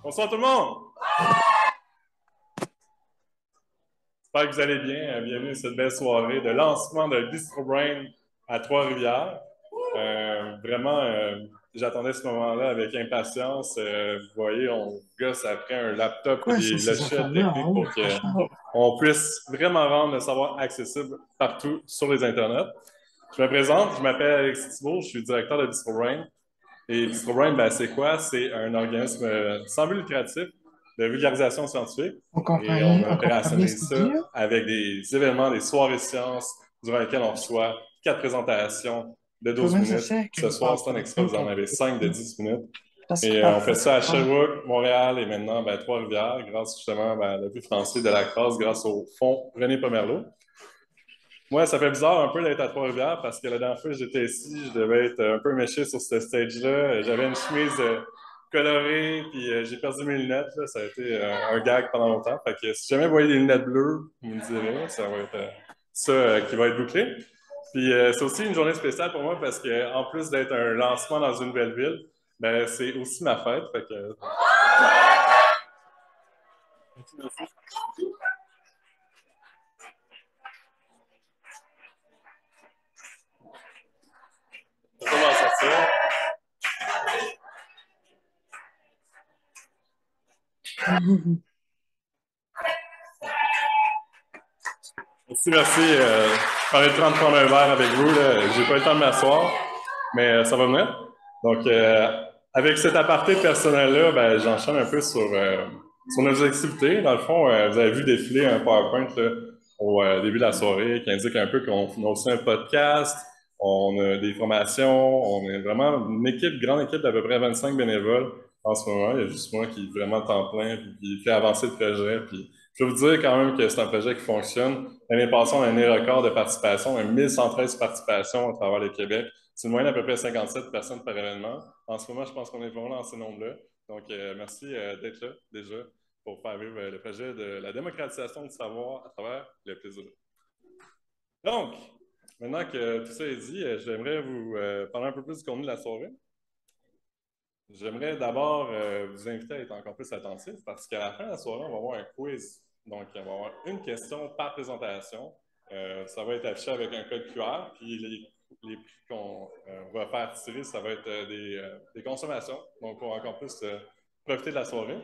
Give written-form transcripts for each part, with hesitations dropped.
Bonsoir tout le monde! J'espère que vous allez bien. Bienvenue à cette belle soirée de lancement de Bistro Brain à Trois-Rivières. Vraiment, j'attendais ce moment-là avec impatience. Vous voyez, on gosse après un laptop et Quoi, des c'est ces logiciels affaires-là en techniques haut, pour qu'on puisse vraiment rendre le savoir accessible partout sur les internets. Je me présente, je m'appelle Alexis Thibault, je suis directeur de Bistro Brain. Et Bistro Brain, ben, c'est quoi? C'est un organisme sans but lucratif de vulgarisation scientifique. Et on on comprend bien ce opérationnalise qu'il ça dit, là. avec des événements, des soirées sciences, durant lesquelles on reçoit 4 présentations de 12 Comment ça se minutes. fait Ce qu'il soir, parle c'est un tout le extra, temps vous en quand avez 5 de 10 minutes. parce qu'il Et parle on fait fort? ça à Sherbrooke, Montréal et maintenant ben, Trois-Rivières, grâce justement ben, à l'appui français de la classe, grâce au fonds René Pomerleau. Moi, ça fait bizarre un peu d'être à Trois-Rivières parce que la dernière fois que j'étais ici, je devais être un peu méché sur ce stage-là. J'avais une chemise colorée, puis j'ai perdu mes lunettes. Là. Ça a été un gag pendant longtemps. Fait que si jamais vous voyez des lunettes bleues, vous me direz, ça va être ça qui va être bouclé. Puis c'est aussi une journée spéciale pour moi parce que en plus d'être un lancement dans une nouvelle ville, ben, c'est aussi ma fête. Fait que... Comment ça se fait? Merci, merci. Je prends le temps de prendre un verre avec vous. J'ai pas eu le temps de m'asseoir, mais ça va venir. Donc, avec cet aparté personnel-là, ben, j'enchaîne un peu sur nos activités. Dans le fond, vous avez vu défiler un PowerPoint là, au début de la soirée qui indique un peu qu'on a aussi un podcast, on a des formations, on est vraiment une équipe, grande équipe d'à peu près 25 bénévoles en ce moment. Il y a juste moi qui est vraiment temps plein puis qui fait avancer le projet. Puis, je veux vous dire quand même que c'est un projet qui fonctionne. L'année passée, on a un année record de participation, on a 1113 participations à travers le Québec. C'est une moyenne d'à peu près 57 personnes par événement. En ce moment, je pense qu'on est vraiment dans ce nombre-là. Donc, merci d'être là déjà pour faire vivre le projet de la démocratisation du savoir à travers le plaisir. Donc, maintenant que tout ça est dit, j'aimerais vous parler un peu plus du contenu de la soirée. J'aimerais d'abord vous inviter à être encore plus attentifs parce qu'à la fin de la soirée, on va avoir un quiz. Donc, on va avoir une question par présentation. Ça va être affiché avec un code QR, puis les prix qu'on va faire tirer, ça va être des consommations. Donc, pour encore plus profiter de la soirée.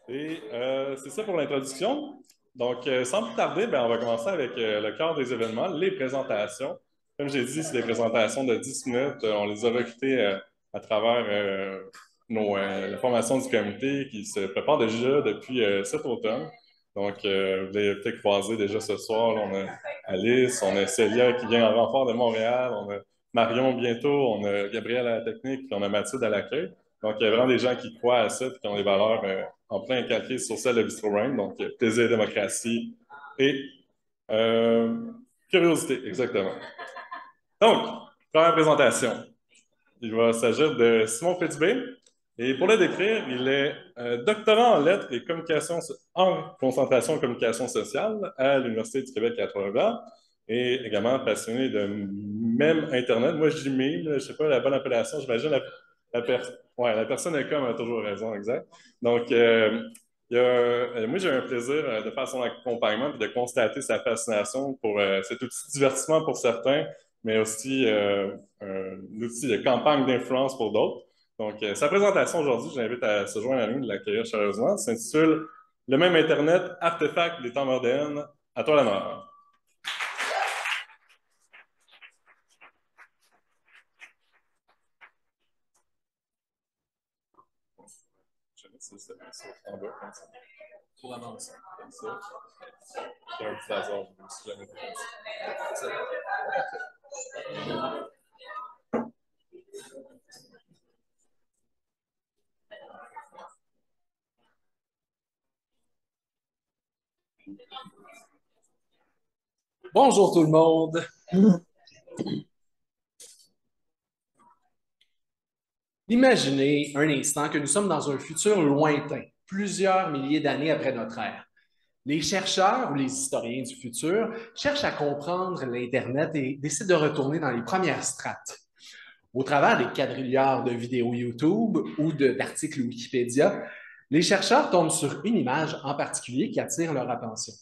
Et c'est ça pour l'introduction. Donc, sans plus tarder, ben, on va commencer avec le cœur des événements, les présentations. Comme j'ai dit, c'est des présentations de 10 minutes. On les a recrutées à travers la formation du comité qui se prépare déjà depuis cet automne. Donc, vous l'avez peut-être croisé déjà ce soir. Là, on a Alice, on a Célia qui vient en renfort de Montréal, on a Marion bientôt, on a Gabriel à la technique, puis on a Mathilde à l'accueil. Donc, il y a vraiment des gens qui croient à ça et qui ont des valeurs en plein calqué sur celle de Bistro Brain. Donc, plaisir, démocratie et euh, curiosité, exactement. Donc, première présentation. Il va s'agir de Simon Fitzbé. Et pour le décrire, il est doctorant en lettres et communication en concentration en communication sociale à l'Université du Québec à Trois-Rivières et également passionné de même Internet. Moi, je dis meme, je ne sais pas la bonne appellation, j'imagine la personne est comme a toujours raison, exact. Donc, moi, j'ai eu un plaisir de faire son accompagnement et de constater sa fascination pour cet outil de divertissement pour certains, mais aussi un outil de campagne d'influence pour d'autres. Donc, sa présentation aujourd'hui, j'invite à se joindre à nous, de l'accueillir chaleureusement, s'intitule Le même Internet, artefact des temps modernes. À toi l'honneur. Je vais mettre ça en bas, comme ça. Pour avancer, comme ça. Il y a un petit hasard, si jamais tu fais ça. Bonjour tout le monde. Imaginez un instant que nous sommes dans un futur lointain, plusieurs milliers d'années après notre ère. Les chercheurs ou les historiens du futur cherchent à comprendre l'Internet et décident de retourner dans les premières strates. Au travers des quadrilliards de vidéos YouTube ou d'articles Wikipédia, les chercheurs tombent sur une image en particulier qui attire leur attention.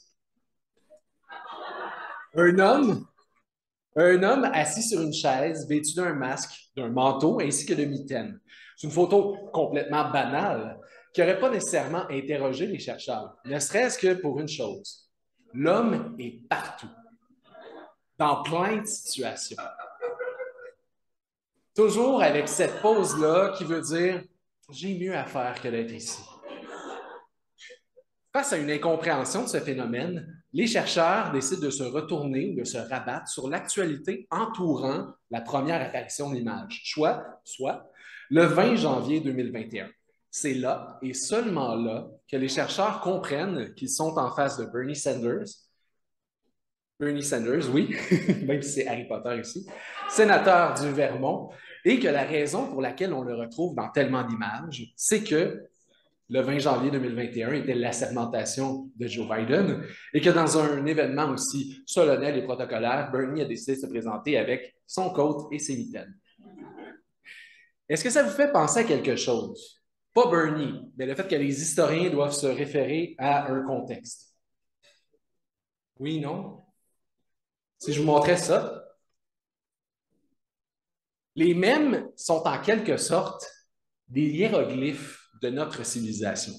Un homme assis sur une chaise, vêtu d'un masque, d'un manteau ainsi que de mitaines. C'est une photo complètement banale qui n'aurait pas nécessairement interrogé les chercheurs, ne serait-ce que pour une chose. L'homme est partout, dans plein de situations. Toujours avec cette pose-là qui veut dire « j'ai mieux à faire que d'être ici ». Face à une incompréhension de ce phénomène, les chercheurs décident de se retourner, de se rabattre sur l'actualité entourant la première apparition de l'image, soit le 20 janvier 2021. C'est là, et seulement là, que les chercheurs comprennent qu'ils sont en face de Bernie Sanders, oui, même si c'est Harry Potter ici, sénateur du Vermont, et que la raison pour laquelle on le retrouve dans tellement d'images, c'est que le 20 janvier 2021 était l'assermentation de Joe Biden et que dans un événement aussi solennel et protocolaire, Bernie a décidé de se présenter avec son coat et ses mitaines. Est-ce que ça vous fait penser à quelque chose? Pas Bernie, mais le fait que les historiens doivent se référer à un contexte. Oui, non? Si je vous montrais ça, les mèmes sont en quelque sorte des hiéroglyphes de notre civilisation.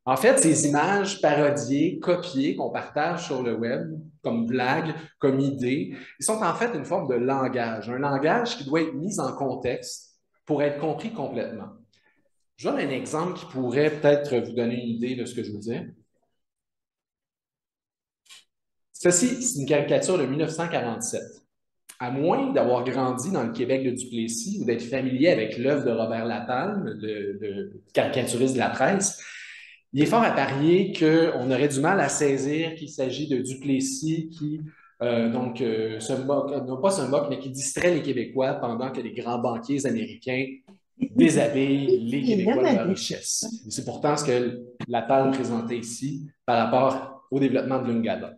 En fait, ces images parodiées, copiées, qu'on partage sur le web, comme blagues, comme idées, ils sont en fait une forme de langage, un langage qui doit être mis en contexte pour être compris complètement. Je donne un exemple qui pourrait peut-être vous donner une idée de ce que je veux dire. Ceci, c'est une caricature de 1947. À moins d'avoir grandi dans le Québec de Duplessis ou d'être familier avec l'œuvre de Robert Lapalme, le caricaturiste de la presse, il est fort à parier qu'on aurait du mal à saisir qu'il s'agit de Duplessis qui se moque, non pas se moque, mais qui distrait les Québécois pendant que les grands banquiers américains déshabillent les Québécois de leur richesse. Et c'est pourtant ce que Lapalme présentait ici par rapport au développement de l'Ungada.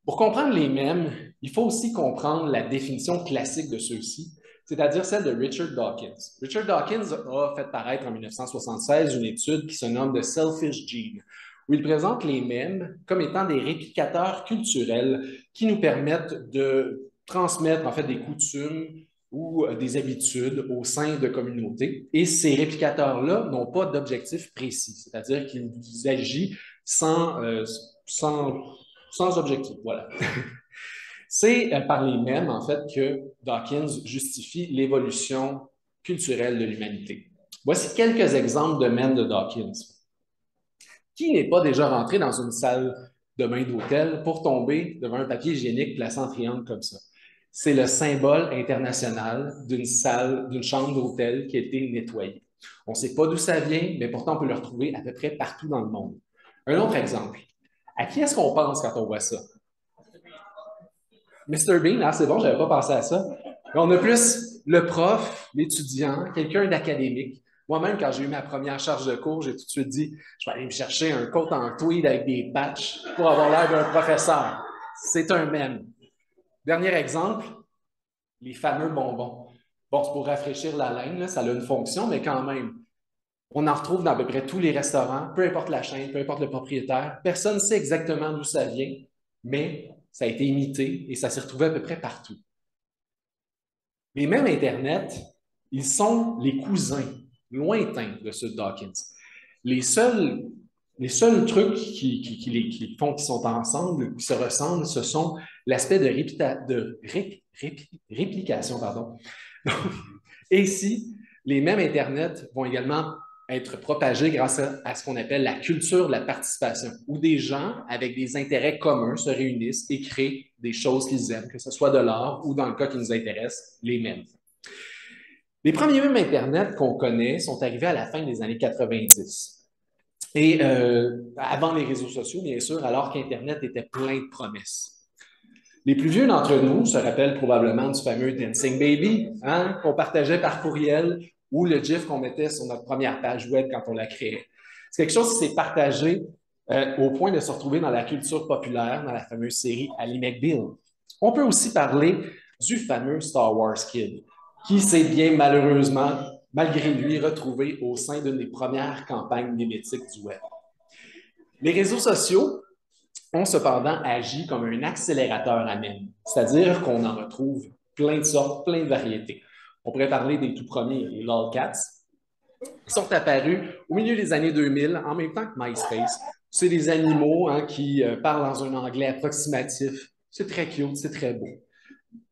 Pour comprendre les mèmes, il faut aussi comprendre la définition classique de ceux-ci, c'est-à-dire celle de Richard Dawkins. Richard Dawkins a fait paraître en 1976 une étude qui se nomme The Selfish Gene, où il présente les mèmes comme étant des réplicateurs culturels qui nous permettent de transmettre en fait des coutumes ou des habitudes au sein de communautés. Et ces réplicateurs-là n'ont pas d'objectif précis, c'est-à-dire qu'ils agissent sans objectif, voilà. C'est par les mèmes, en fait, que Dawkins justifie l'évolution culturelle de l'humanité. Voici quelques exemples de mèmes de Dawkins. Qui n'est pas déjà rentré dans une salle de bain d'hôtel pour tomber devant un papier hygiénique placé en triangle comme ça? C'est le symbole international d'une chambre d'hôtel qui a été nettoyée. On ne sait pas d'où ça vient, mais pourtant on peut le retrouver à peu près partout dans le monde. Un autre exemple. À qui est-ce qu'on pense quand on voit ça? Mr. Bean, ah, c'est bon, je n'avais pas pensé à ça. Mais on a plus le prof, l'étudiant, quelqu'un d'académique. Moi-même, quand j'ai eu ma première charge de cours, j'ai tout de suite dit, je vais aller me chercher un coat en tweed avec des patchs pour avoir l'air d'un professeur. C'est un mème. Dernier exemple, les fameux bonbons. Bon, c'est pour rafraîchir la laine, là, ça a une fonction, mais quand même, on en retrouve dans à peu près tous les restaurants, peu importe la chaîne, peu importe le propriétaire. Personne ne sait exactement d'où ça vient, mais ça a été imité et ça s'est retrouvé à peu près partout. Mais même Internet, ils sont les cousins lointains de ceux de Dawkins. Les seuls trucs qui font qu'ils sont ensemble, qui se ressemblent, ce sont l'aspect de réplication. Pardon. Et ici, les mêmes Internet vont également être propagés grâce à ce qu'on appelle la culture de la participation, où des gens avec des intérêts communs se réunissent et créent des choses qu'ils aiment, que ce soit de l'art ou, dans le cas qui nous intéresse, les mèmes. Les premiers mèmes Internet qu'on connaît sont arrivés à la fin des années 90. Et avant les réseaux sociaux, bien sûr, alors qu'Internet était plein de promesses. Les plus vieux d'entre nous se rappellent probablement du fameux Dancing Baby, hein, qu'on partageait par courriel, ou le GIF qu'on mettait sur notre première page web quand on la créait. C'est quelque chose qui s'est partagé au point de se retrouver dans la culture populaire, dans la fameuse série Ali McBeal. On peut aussi parler du fameux Star Wars Kid, qui s'est bien malheureusement, malgré lui, retrouvé au sein d'une des premières campagnes mimétiques du web. Les réseaux sociaux ont cependant agi comme un accélérateur à mème, c'est-à-dire qu'on en retrouve plein de sortes, plein de variétés. On pourrait parler des tout premiers, les lolcats, qui sont apparus au milieu des années 2000, en même temps que MySpace. C'est des animaux qui parlent dans un anglais approximatif. C'est très cute, c'est très beau.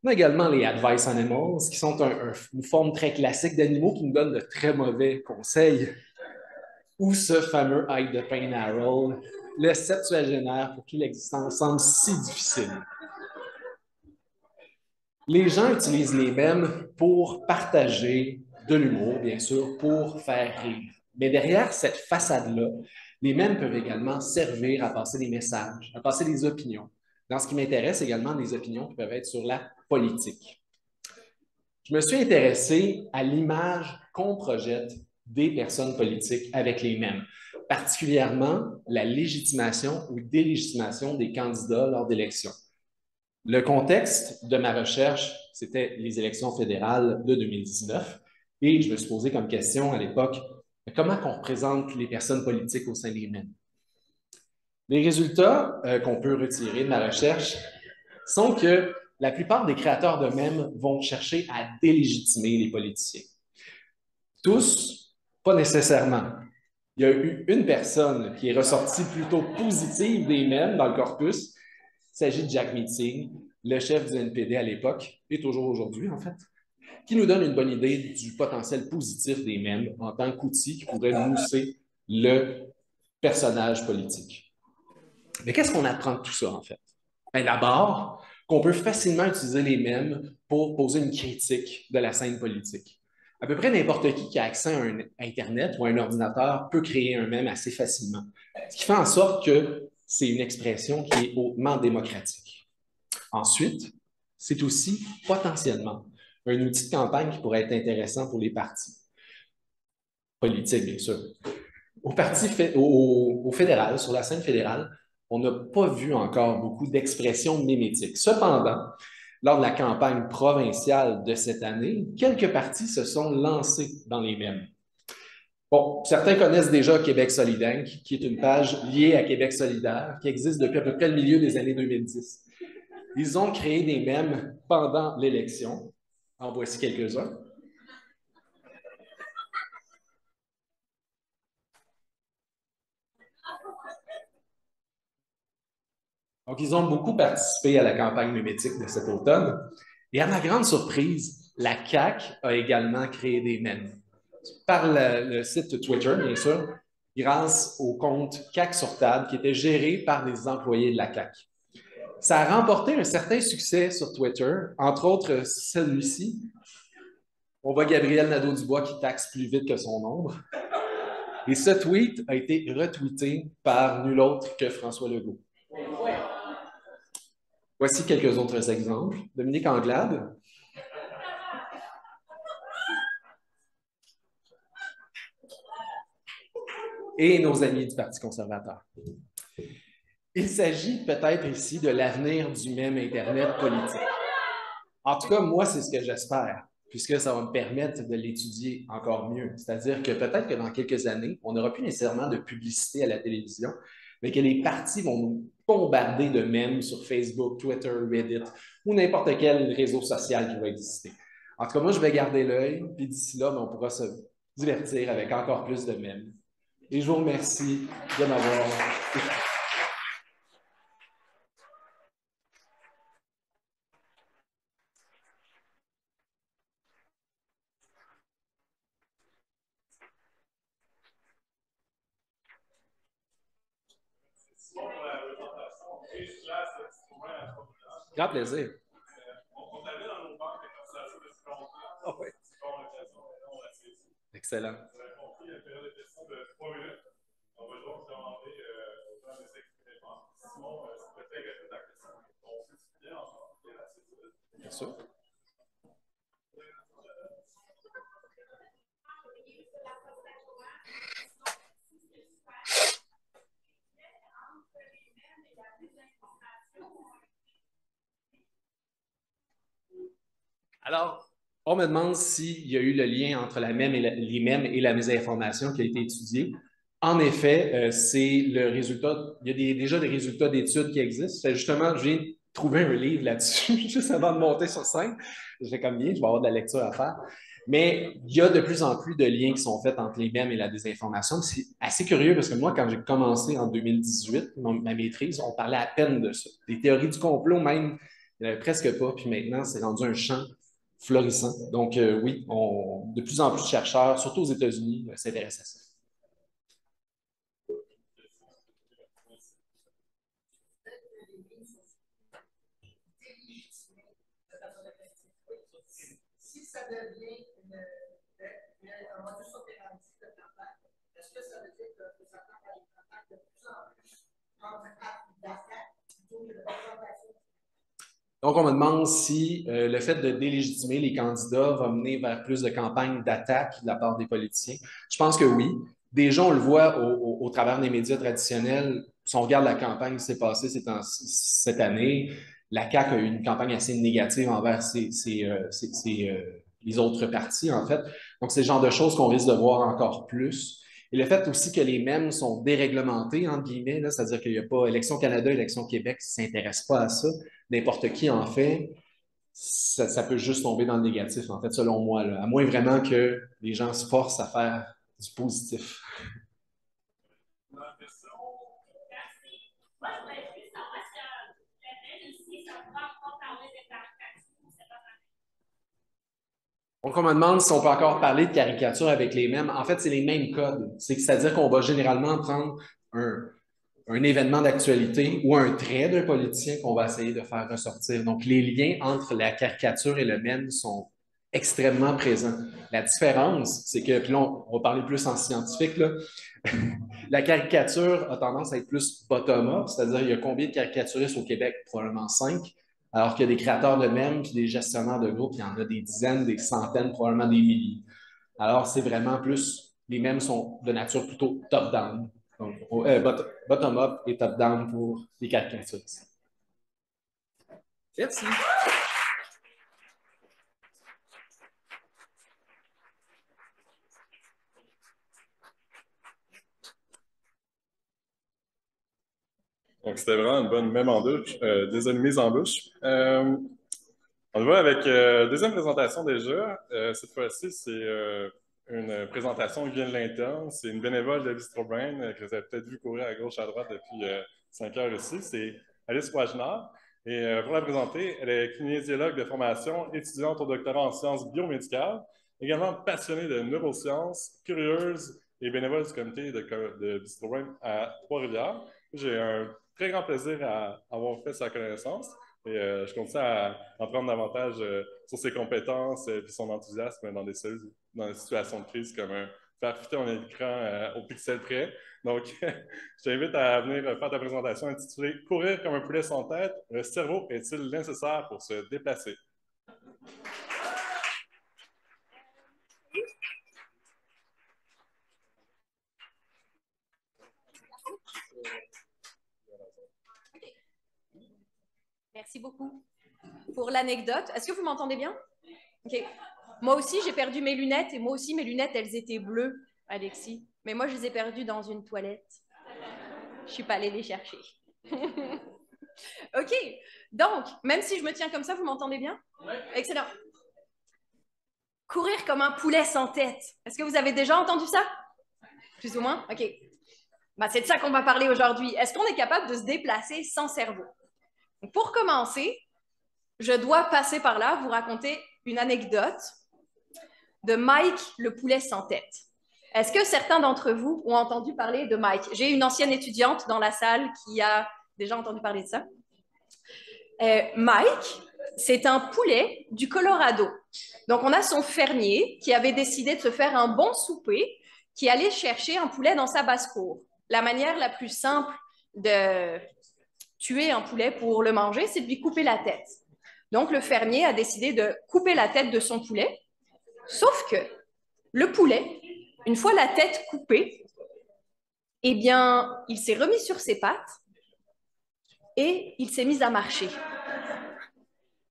On a également les Advice Animals, qui sont une forme très classique d'animaux qui nous donnent de très mauvais conseils. Ou ce fameux Hide the Pain Harold, le septuagénaire pour qui l'existence semble si difficile. Les gens utilisent les mèmes pour partager de l'humour, bien sûr, pour faire rire. Mais derrière cette façade-là, les mèmes peuvent également servir à passer des messages, à passer des opinions. Dans ce qui m'intéresse également, des opinions qui peuvent être sur la politique. Je me suis intéressé à l'image qu'on projette des personnes politiques avec les mèmes, particulièrement la légitimation ou délégitimation des candidats lors d'élections. Le contexte de ma recherche, c'était les élections fédérales de 2019 et je me suis posé comme question à l'époque, comment on représente les personnes politiques au sein des mèmes? Les résultats qu'on peut retirer de ma recherche sont que la plupart des créateurs de mèmes vont chercher à délégitimer les politiciens. Tous, pas nécessairement. Il y a eu une personne qui est ressortie plutôt positive des mèmes dans le corpus. Il s'agit de Jack Meeting, le chef du NPD à l'époque, et toujours aujourd'hui en fait, qui nous donne une bonne idée du potentiel positif des mèmes en tant qu'outil qui pourrait mousser le personnage politique. Mais qu'est-ce qu'on apprend de tout ça en fait? Bien, d'abord, qu'on peut facilement utiliser les mèmes pour poser une critique de la scène politique. À peu près n'importe qui a accès à un Internet ou à un ordinateur peut créer un mème assez facilement, ce qui fait en sorte que c'est une expression qui est hautement démocratique. Ensuite, c'est aussi potentiellement un outil de campagne qui pourrait être intéressant pour les partis politiques, bien sûr. Au fédéral, sur la scène fédérale, on n'a pas vu encore beaucoup d'expressions mimétiques. Cependant, lors de la campagne provinciale de cette année, quelques partis se sont lancés dans les mèmes. Bon, certains connaissent déjà Québec solidaire, qui est une page liée à Québec solidaire, qui existe depuis à peu près le milieu des années 2010. Ils ont créé des mèmes pendant l'élection. En voici quelques-uns. Donc, ils ont beaucoup participé à la campagne mimétique de cet automne. Et à ma grande surprise, la CAQ a également créé des mèmes. Par le site Twitter, bien sûr, grâce au compte CAQ sur table qui était géré par des employés de la CAQ. Ça a remporté un certain succès sur Twitter, entre autres celui-ci. On voit Gabriel Nadeau-Dubois qui taxe plus vite que son ombre. Et ce tweet a été retweeté par nul autre que François Legault. Voici quelques autres exemples. Dominique Anglade. Et nos amis du Parti conservateur. Il s'agit peut-être ici de l'avenir du même Internet politique. En tout cas, moi, c'est ce que j'espère, puisque ça va me permettre de l'étudier encore mieux. C'est-à-dire que peut-être que dans quelques années, on n'aura plus nécessairement de publicité à la télévision, mais que les partis vont nous bombarder de mèmes sur Facebook, Twitter, Reddit ou n'importe quel réseau social qui va exister. En tout cas, moi, je vais garder l'œil, puis d'ici là, on pourra se divertir avec encore plus de mèmes. Et je vous remercie de m'avoir écouté. Grand plaisir. Oh, oui. Excellent. Bien sûr. Alors, on me demande s'il y a eu le lien entre la mème et les mèmes et la mésinformation qui a été étudiée. En effet, c'est le résultat. Il y a déjà des résultats d'études qui existent. Justement, je viens de trouver un livre là-dessus, juste avant de monter sur scène. Je fais comme bien, je vais avoir de la lecture à faire. Mais il y a de plus en plus de liens qui sont faits entre les mèmes et la désinformation. C'est assez curieux parce que moi, quand j'ai commencé en 2018, ma maîtrise, on parlait à peine de ça. Les théories du complot, même, il n'y en avait presque pas. Puis maintenant, c'est rendu un champ florissant. Donc, oui, de plus en plus de chercheurs, surtout aux États-Unis, s'intéressent à ça. Si ça devient un modus operandi de campagne, est-ce que ça veut dire que ça tend à une campagne de plus en plus en d'attaque plutôt que de présentation? Donc, on me demande si le fait de délégitimer les candidats va mener vers plus de campagnes d'attaque de la part des politiciens. Je pense que oui. Déjà, on le voit au travers des médias traditionnels. Si on regarde la campagne qui s'est passée cette année, la CAQ a eu une campagne assez négative envers les autres partis, en fait. Donc, c'est le genre de choses qu'on risque de voir encore plus. Et le fait aussi que les mèmes sont déréglementés, entre guillemets, c'est-à-dire qu'il n'y a pas Élection Canada, Élection Québec ne s'intéressent pas à ça. N'importe qui en fait, ça peut juste tomber dans le négatif, en fait, selon moi, là. À moins vraiment que les gens se forcent à faire du positif. Donc, on me demande si on peut encore parler de caricature avec les mêmes. En fait, c'est les mêmes codes. C'est-à-dire qu'on va généralement prendre un événement d'actualité ou un trait d'un politicien qu'on va essayer de faire ressortir. Donc, les liens entre la caricature et le mème sont extrêmement présents. La différence, c'est que, puis là, on va parler plus en scientifique, là. La caricature a tendance à être plus bottom-up, c'est-à-dire il y a combien de caricaturistes au Québec? Probablement 5. Alors qu'il y a des créateurs de mèmes puis des gestionnaires de groupes, il y en a des dizaines, des centaines, probablement des milliers. Alors, c'est vraiment plus, les mèmes sont de nature plutôt top-down. Donc, bottom-up et top-down pour les caricatures. Merci. Donc, c'était vraiment une bonne même en bouche, désolé, mise en bouche. On va avec deuxième présentation déjà. Cette fois-ci, c'est une présentation qui vient de l'interne. C'est une bénévole de BistroBrain que vous avez peut-être vu courir à gauche, à droite depuis 5 heures ici. C'est Alice Wagner. Et pour la présenter, elle est kinésiologue de formation, étudiante au doctorat en sciences biomédicales, également passionnée de neurosciences, curieuse et bénévole du comité de BistroBrain à Trois-Rivières. J'ai un très grand plaisir à avoir fait sa connaissance. Et je continue à en prendre davantage sur ses compétences et son enthousiasme dans des situations de crise comme faire fitter un écran au pixel près. Donc, je t'invite à venir faire ta présentation intitulée Courir comme un poulet sans tête, le cerveau est-il nécessaire pour se déplacer? Merci beaucoup pour l'anecdote. Est-ce que vous m'entendez bien? Ok. Moi aussi, j'ai perdu mes lunettes et moi aussi, mes lunettes, elles étaient bleues, Alexis. Mais moi, je les ai perdues dans une toilette. Je ne suis pas allée les chercher. Ok. Donc, même si je me tiens comme ça, vous m'entendez bien? Oui. Excellent. Courir comme un poulet sans tête. Est-ce que vous avez déjà entendu ça? Plus ou moins? Ok. Bah, c'est de ça qu'on va parler aujourd'hui. Est-ce qu'on est capable de se déplacer sans cerveau? Donc, pour commencer, je dois passer par là, vous raconter une anecdote de Mike, le poulet sans tête. Est-ce que certains d'entre vous ont entendu parler de Mike? J'ai une ancienne étudiante dans la salle qui a déjà entendu parler de ça. Mike, c'est un poulet du Colorado. Donc, on a son fermier qui avait décidé de se faire un bon souper, qui allait chercher un poulet dans sa basse-cour. La manière la plus simple de tuer un poulet pour le manger, c'est de lui couper la tête. Donc, le fermier a décidé de couper la tête de son poulet, sauf que le poulet, une fois la tête coupée, eh bien, il s'est remis sur ses pattes et il s'est mis à marcher.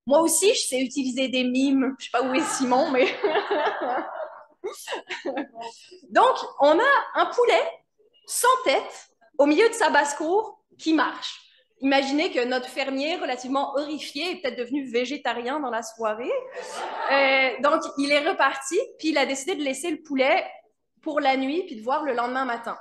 Moi aussi, je sais utiliser des mimes. Je sais pas où est Simon, mais... Donc, on a un poulet sans tête au milieu de sa basse-cour qui marche. Imaginez que notre fermier, relativement horrifié, est peut-être devenu végétarien dans la soirée. Donc, il est reparti, puis il a décidé de laisser le poulet pour la nuit, puis de voir le lendemain matin.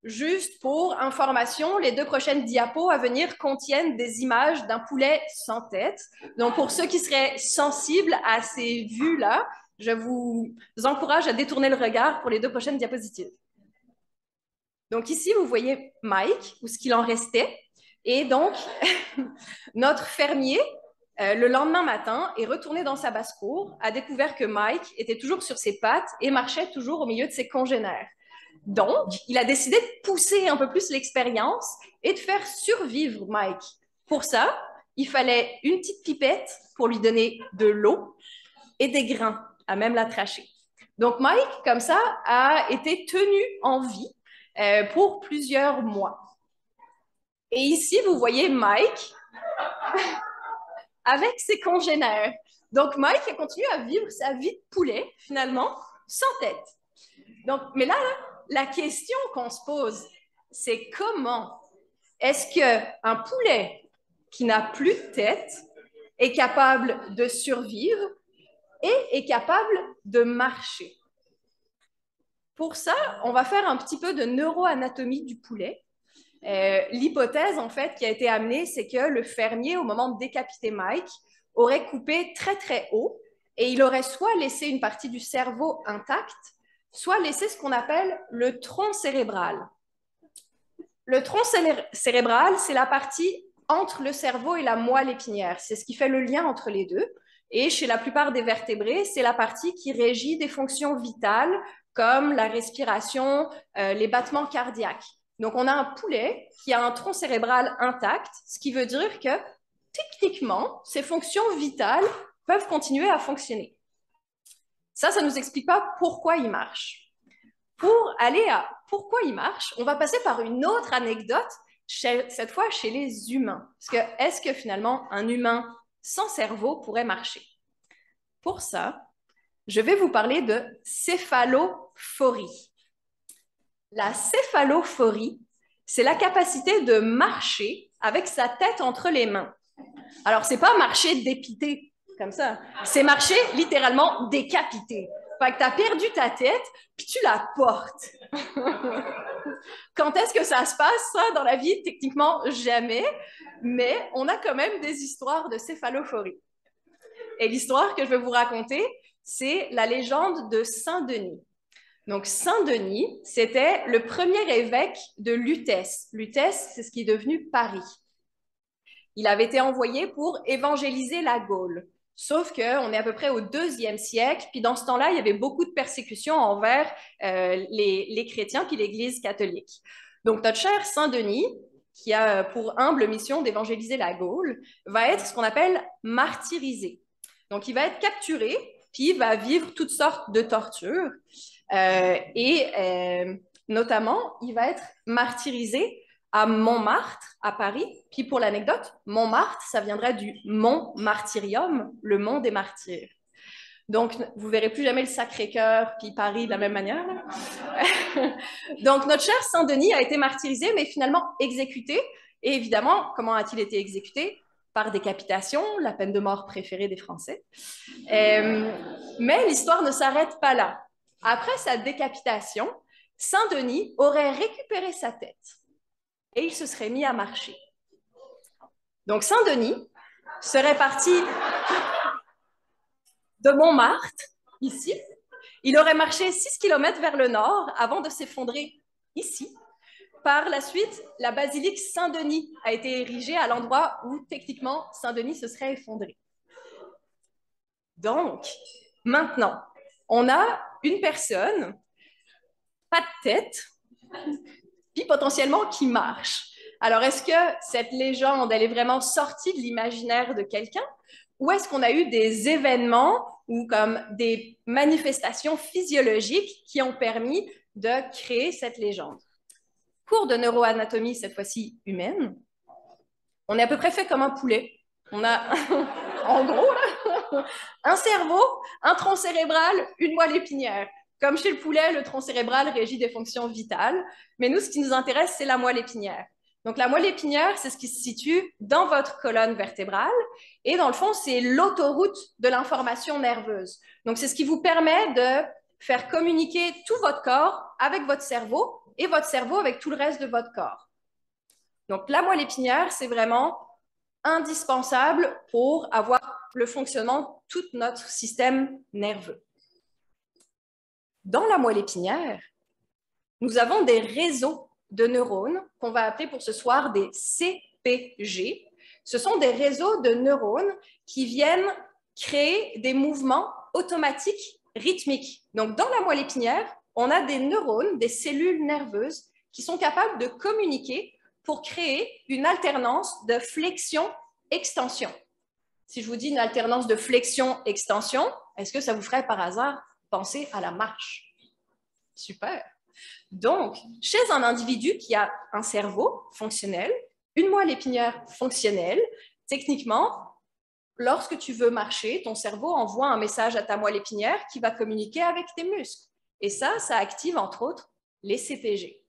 Juste pour information, les 2 prochaines diapos à venir contiennent des images d'un poulet sans tête. Donc, pour ceux qui seraient sensibles à ces vues-là, je vous encourage à détourner le regard pour les 2 prochaines diapositives. Donc ici, vous voyez Mike, ou ce qu'il en restait. Et donc, notre fermier, le lendemain matin, est retourné dans sa basse-cour, a découvert que Mike était toujours sur ses pattes et marchait toujours au milieu de ses congénères. Donc, il a décidé de pousser un peu plus l'expérience et de faire survivre Mike. Pour ça, il fallait une petite pipette pour lui donner de l'eau et des grains à même la tracher. Donc, Mike, comme ça, a été tenu en vie pour plusieurs mois. Et ici, vous voyez Mike avec ses congénères. Donc, Mike a continué à vivre sa vie de poulet, finalement, sans tête. Donc, mais là, la question qu'on se pose, c'est comment est-ce qu'un poulet qui n'a plus de tête est capable de survivre et est capable de marcher? Pour ça, on va faire un petit peu de neuroanatomie du poulet. L'hypothèse, en fait, qui a été amenée, c'est que le fermier, au moment de décapiter Mike, aurait coupé très, très haut et il aurait soit laissé une partie du cerveau intacte, soit laissé ce qu'on appelle le tronc cérébral. Le tronc cérébral, c'est la partie entre le cerveau et la moelle épinière. C'est ce qui fait le lien entre les deux. Et chez la plupart des vertébrés, c'est la partie qui régit des fonctions vitales comme la respiration, les battements cardiaques. Donc, on a un poulet qui a un tronc cérébral intact, ce qui veut dire que techniquement, ces fonctions vitales peuvent continuer à fonctionner. Ça ne nous explique pas pourquoi il marche. Pour aller à pourquoi il marche, on va passer par une autre anecdote, cette fois chez les humains. Parce que est-ce que finalement un humain sans cerveau pourrait marcher? Pour ça, je vais vous parler de céphalophorie. La céphalophorie, c'est la capacité de marcher avec sa tête entre les mains. Alors, c'est pas marcher dépité comme ça, c'est marcher littéralement décapité. Fait que tu as perdu ta tête, puis tu la portes. Quand est-ce que ça se passe, ça, dans la vie? Techniquement, jamais, mais on a quand même des histoires de céphalophorie. Et l'histoire que je vais vous raconter, c'est la légende de Saint-Denis. Donc, Saint-Denis, c'était le premier évêque de Lutèce. Lutèce, c'est ce qui est devenu Paris. Il avait été envoyé pour évangéliser la Gaule. Sauf qu'on est à peu près au IIe siècle, puis dans ce temps-là, il y avait beaucoup de persécutions envers les chrétiens puis l'Église catholique. Donc, notre cher Saint-Denis, qui a pour humble mission d'évangéliser la Gaule, va être ce qu'on appelle martyrisé. Donc, il va être capturé, puis il va vivre toutes sortes de tortures. Notamment, il va être martyrisé à Montmartre, à Paris. Puis pour l'anecdote, Montmartre, ça viendrait du mont Martyrium, le mont des martyrs. Donc, vous verrez plus jamais le Sacré-Cœur puis Paris de la même manière. Donc, notre cher Saint-Denis a été martyrisé, mais finalement exécuté. Et évidemment, comment a-t-il été exécuté? Par décapitation, la peine de mort préférée des Français. Mais l'histoire ne s'arrête pas là. Après sa décapitation, Saint-Denis aurait récupéré sa tête et il se serait mis à marcher. Donc Saint-Denis serait parti de Montmartre, ici. Il aurait marché 6 km vers le nord avant de s'effondrer ici. Par la suite, la basilique Saint-Denis a été érigée à l'endroit où, techniquement, Saint-Denis se serait effondré. Donc, maintenant, on a une personne, pas de tête, puis potentiellement qui marche. Alors, est-ce que cette légende, elle est vraiment sortie de l'imaginaire de quelqu'un? Ou est-ce qu'on a eu des événements ou comme des manifestations physiologiques qui ont permis de créer cette légende? Cours de neuroanatomie, cette fois-ci humaine. On est à peu près fait comme un poulet. On a, en gros, là, un cerveau, un tronc cérébral, une moelle épinière. Comme chez le poulet, le tronc cérébral régit des fonctions vitales, mais nous, ce qui nous intéresse, c'est la moelle épinière. Donc, la moelle épinière, c'est ce qui se situe dans votre colonne vertébrale, et dans le fond, c'est l'autoroute de l'information nerveuse. Donc, c'est ce qui vous permet de faire communiquer tout votre corps avec votre cerveau, et votre cerveau avec tout le reste de votre corps. Donc, la moelle épinière, c'est vraiment indispensable pour avoir le fonctionnement de tout notre système nerveux. Dans la moelle épinière, nous avons des réseaux de neurones qu'on va appeler pour ce soir des CPG. Ce sont des réseaux de neurones qui viennent créer des mouvements automatiques rythmiques. Donc, dans la moelle épinière, on a des neurones, des cellules nerveuses qui sont capables de communiquer pour créer une alternance de flexion-extension. Si je vous dis une alternance de flexion-extension, est-ce que ça vous ferait par hasard penser à la marche? Super. Donc, chez un individu qui a un cerveau fonctionnel, une moelle épinière fonctionnelle, techniquement, lorsque tu veux marcher, ton cerveau envoie un message à ta moelle épinière qui va communiquer avec tes muscles. Et ça active entre autres les CPG.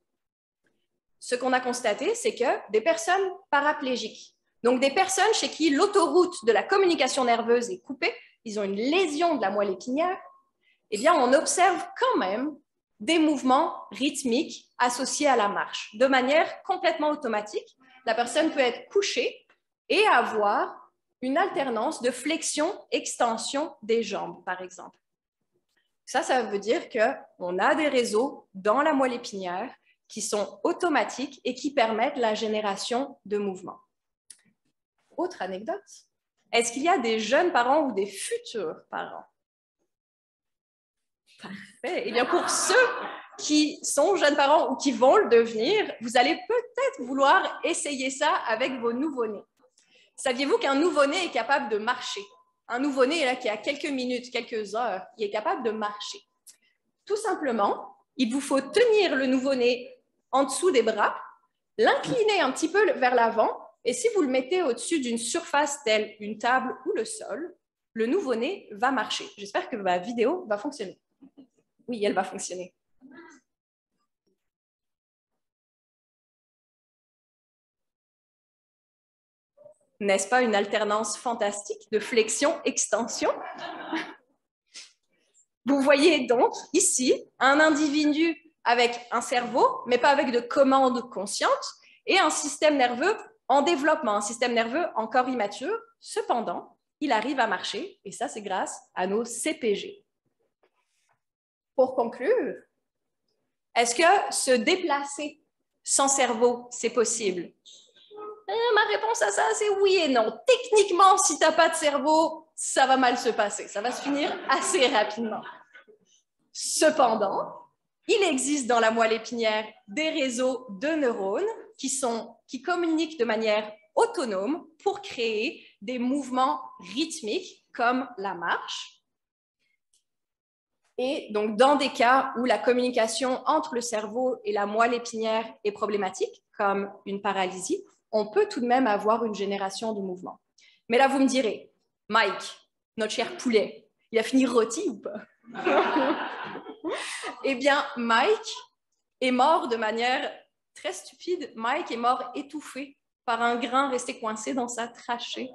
Ce qu'on a constaté, c'est que des personnes paraplégiques, donc des personnes chez qui l'autoroute de la communication nerveuse est coupée, ils ont une lésion de la moelle épinière, eh bien, on observe quand même des mouvements rythmiques associés à la marche, de manière complètement automatique. La personne peut être couchée et avoir une alternance de flexion-extension des jambes, par exemple. Ça veut dire qu'on a des réseaux dans la moelle épinière qui sont automatiques et qui permettent la génération de mouvements. Autre anecdote, est-ce qu'il y a des jeunes parents ou des futurs parents? Parfait. Eh bien, pour ceux qui sont jeunes parents ou qui vont le devenir, vous allez peut-être vouloir essayer ça avec vos nouveau-nés. Saviez-vous qu'un nouveau-né est capable de marcher? Un nouveau-né, là, qui a quelques minutes, quelques heures, il est capable de marcher. Tout simplement, il vous faut tenir le nouveau-né en dessous des bras, l'incliner un petit peu vers l'avant, et si vous le mettez au-dessus d'une surface telle une table ou le sol, le nouveau-né va marcher. J'espère que ma vidéo va fonctionner. Oui, elle va fonctionner. N'est-ce pas une alternance fantastique de flexion-extension? Vous voyez donc ici un individu avec un cerveau, mais pas avec de commandes conscientes, et un système nerveux en développement, un système nerveux encore immature. Cependant, il arrive à marcher, et ça, c'est grâce à nos CPG. Pour conclure, est-ce que se déplacer sans cerveau, c'est possible? Ma réponse à ça, c'est oui et non. Techniquement, si tu n'as pas de cerveau, ça va mal se passer. Ça va se finir assez rapidement. Cependant, il existe dans la moelle épinière des réseaux de neurones qui communiquent de manière autonome pour créer des mouvements rythmiques comme la marche. Et donc, dans des cas où la communication entre le cerveau et la moelle épinière est problématique, comme une paralysie, on peut tout de même avoir une génération de mouvements. Mais là, vous me direz, Mike, notre cher poulet, il a fini rôti ou pas? Eh bien, Mike est mort de manière très stupide. Mike est mort étouffé par un grain resté coincé dans sa trachée.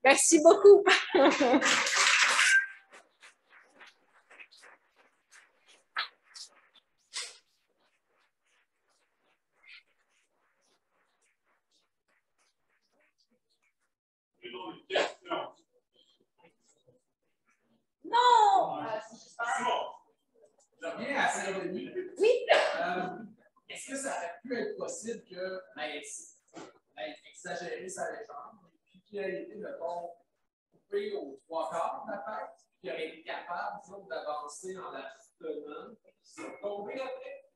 Merci beaucoup. Non! Je reviens à Saint-Denis. Oui. Est-ce que ça aurait pu être possible que ait exagéré sa légende, puis qu'il ait été, mettons, coupé aux 3/4 de la tête, puis qu'il aurait été capable, disons, d'avancer en la soutenant, puis se tomber après?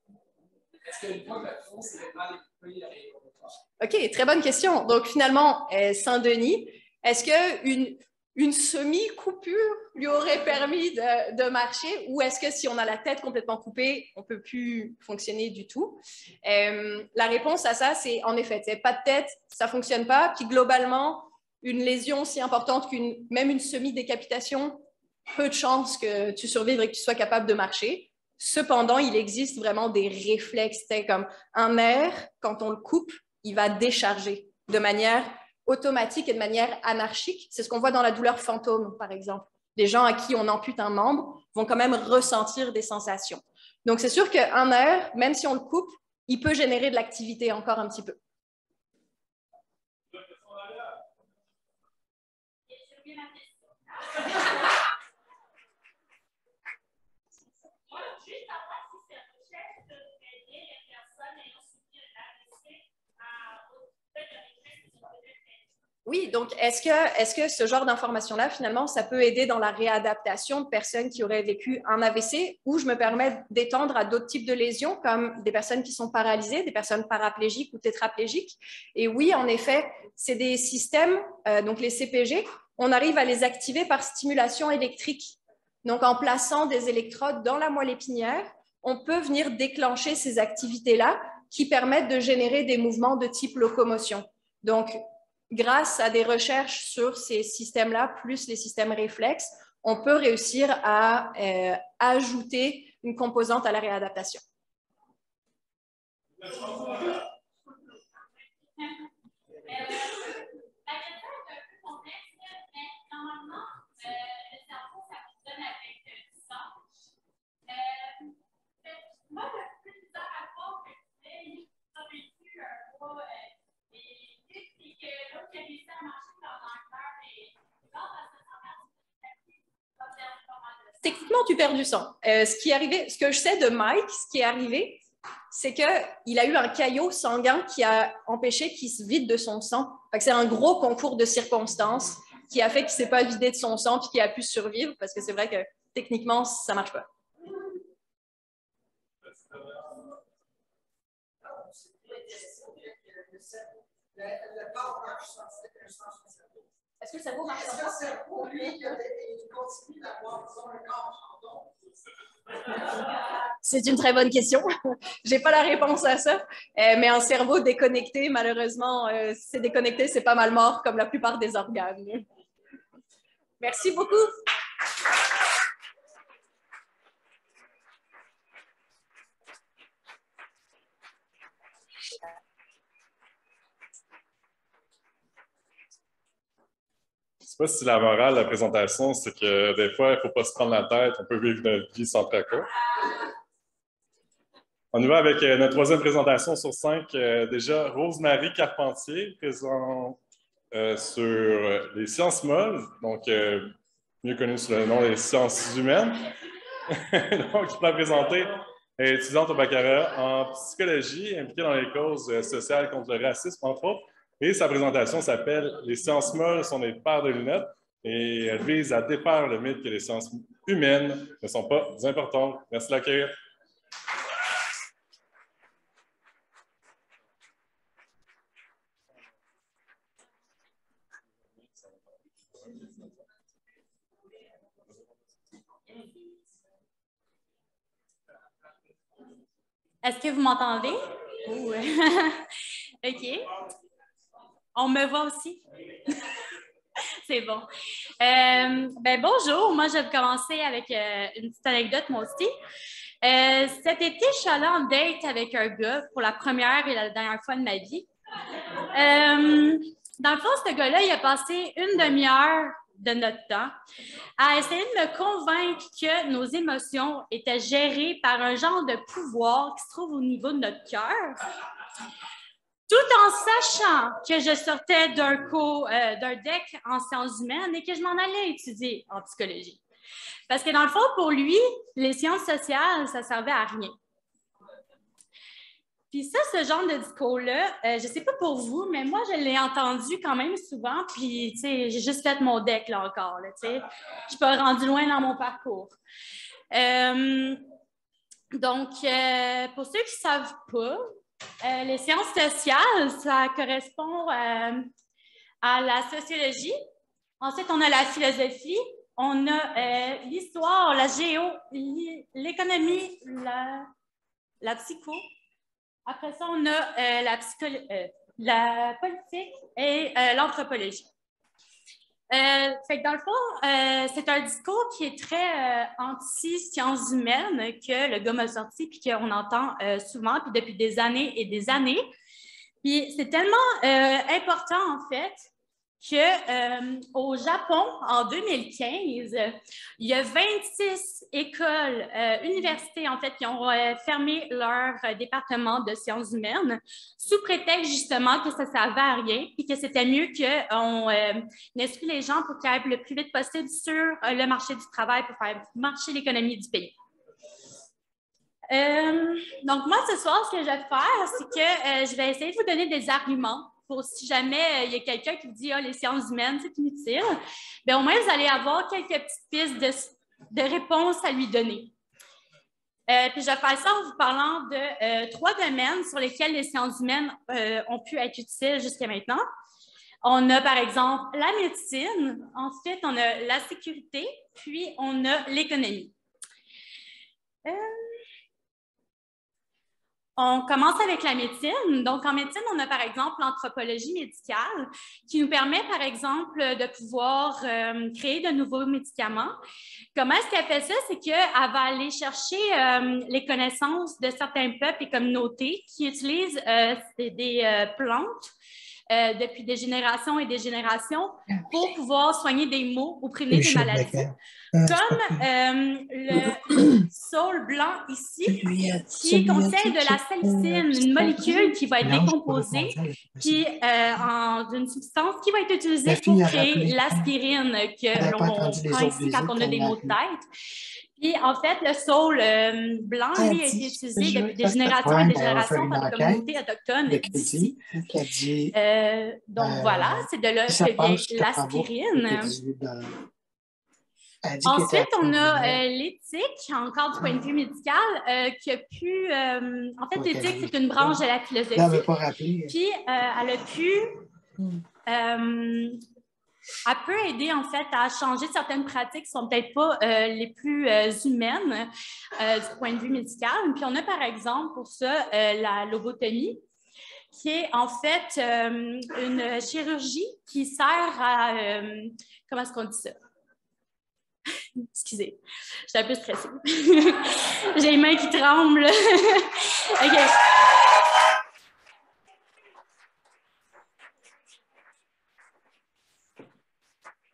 Est-ce qu'une fois que le tronc s'est mal écoupé, il aurait été? OK, très bonne question. Donc, finalement, Saint-Denis, est-ce qu'une une semi-coupure lui aurait permis de marcher, ou est-ce que si on a la tête complètement coupée, on ne peut plus fonctionner du tout? La réponse à ça, c'est en effet, pas de tête, ça ne fonctionne pas. Puis globalement, une lésion aussi importante même une semi-décapitation, peu de chances que tu survives et que tu sois capable de marcher. Cependant, il existe vraiment des réflexes, comme un nerf, quand on le coupe, il va décharger de manière automatique et de manière anarchique. C'est ce qu'on voit dans la douleur fantôme, par exemple. Les gens à qui on ampute un membre vont quand même ressentir des sensations. Donc, c'est sûr qu'un nerf, même si on le coupe, il peut générer de l'activité encore un petit peu. Oui, donc est-ce que ce genre d'information-là, finalement, ça peut aider dans la réadaptation de personnes qui auraient vécu un AVC, ou je me permets d'étendre à d'autres types de lésions, comme des personnes qui sont paralysées, des personnes paraplégiques ou tétraplégiques. Et oui, en effet, c'est des systèmes, donc les CPG, on arrive à les activer par stimulation électrique. Donc, en plaçant des électrodes dans la moelle épinière, on peut venir déclencher ces activités-là qui permettent de générer des mouvements de type locomotion. Donc, grâce à des recherches sur ces systèmes-là, plus les systèmes réflexes, on peut réussir à ajouter une composante à la réadaptation. Techniquement, tu perds du sang. Ce que je sais de Mike, ce qui est arrivé, c'est qu'il a eu un caillot sanguin qui a empêché qu'il se vide de son sang. C'est un gros concours de circonstances qui a fait qu'il ne s'est pas vidé de son sang et qu'il a pu survivre, parce que c'est vrai que techniquement, ça ne marche pas. Le corps marche sans est-ce que le cerveau marche? Est-ce que le cerveau, lui, il continue d'avoir un corps fantôme? C'est une très bonne question. Je n'ai pas la réponse à ça. Mais un cerveau déconnecté, malheureusement, c'est déconnecté, c'est pas mal mort, comme la plupart des organes. Merci beaucoup. Je ne sais pas si la morale de la présentation, c'est que des fois, il ne faut pas se prendre la tête, on peut vivre notre vie sans tracas. On y va avec notre troisième présentation sur 5. Déjà, Rose-Marie Carpentier, présente sur les sciences molles, donc mieux connu sous le nom des sciences humaines. Donc, je peux la présenter. Elle est étudiante au baccalauréat en psychologie, impliquée dans les causes sociales contre le racisme, entre autres. Et sa présentation s'appelle « Les sciences molles sont des paires de lunettes » et elle vise à défaire le mythe que les sciences humaines ne sont pas importantes. Merci de l'accueillir. Est-ce que vous m'entendez? OK. On me voit aussi? C'est bon. Bonjour, moi je vais commencer avec une petite anecdote moi aussi. Cet été, je suis allée en date avec un gars pour la première et la dernière fois de ma vie. Dans le fond, ce gars-là, il a passé une demi-heure de notre temps à essayer de me convaincre que nos émotions étaient gérées par un genre de pouvoir qui se trouve au niveau de notre cœur, tout en sachant que je sortais d'un DEC en sciences humaines et que je m'en allais étudier en psychologie. Parce que dans le fond, pour lui, les sciences sociales, ça ne servait à rien. Puis ça, ce genre de discours-là, je ne sais pas pour vous, mais moi, je l'ai entendu quand même souvent, puis, tu sais, j'ai juste fait mon DEC, là, encore, là, tu sais. Je ne suis pas rendue loin dans mon parcours. Donc, pour ceux qui ne savent pas, les sciences sociales, ça correspond à la sociologie, Ensuite, on a la philosophie, on a l'histoire, la géo, l'économie, la psycho. Après ça, on a la politique et l'anthropologie. Fait que dans le fond, c'est un discours qui est très anti-sciences humaines que le gars m'a sorti puis qu'on entend souvent puis depuis des années et des années. Puis c'est tellement important en fait qu'au Japon, en 2015, il y a 26 écoles, universités, en fait, qui ont fermé leur département de sciences humaines sous prétexte, justement, que ça ne servait à rien et que c'était mieux qu'on inscrit les gens pour qu'ils aillent le plus vite possible sur le marché du travail pour faire marcher l'économie du pays. Donc, moi, ce soir, ce que je vais faire, c'est que je vais essayer de vous donner des arguments pour si jamais il y a quelqu'un qui vous dit « Ah, les sciences humaines, c'est inutile », bien, au moins, vous allez avoir quelques petites pistes de réponses à lui donner. Puis, je vais faire ça en vous parlant de 3 domaines sur lesquels les sciences humaines ont pu être utiles jusqu'à maintenant. On a, par exemple, la médecine, ensuite, on a la sécurité, puis on a l'économie. On commence avec la médecine. Donc, en médecine, on a par exemple l'anthropologie médicale qui nous permet, par exemple, de pouvoir créer de nouveaux médicaments. Comment est-ce qu'elle fait ça? C'est qu'elle va aller chercher les connaissances de certains peuples et communautés qui utilisent des plantes depuis des générations et des générations pour pouvoir soigner des maux ou prévenir des maladies. Comme le saule blanc ici, qui contient de la salicine, une molécule qui va être décomposée puis, en une substance qui va être utilisée pour créer l'aspirine que l'on prend ici quand on a des maux de tête. Puis, en fait, le saule blanc, lui, a été utilisé depuis des générations et des générations par les communautés autochtones d'ici. Donc, voilà, c'est de là que vient l'aspirine. Ensuite, on a l'éthique, encore du point de vue médical, qui a pu... en fait, l'éthique, c'est une branche de la philosophie. Puis, elle a pu... elle peut aider, en fait, à changer certaines pratiques qui ne sont peut-être pas les plus humaines du point de vue médical. Puis, on a, par exemple, pour ça, la lobotomie, qui est, en fait, une chirurgie qui sert à... comment est-ce qu'on dit ça? Excusez, je suis un peu stressée. J'ai les mains qui tremblent. OK.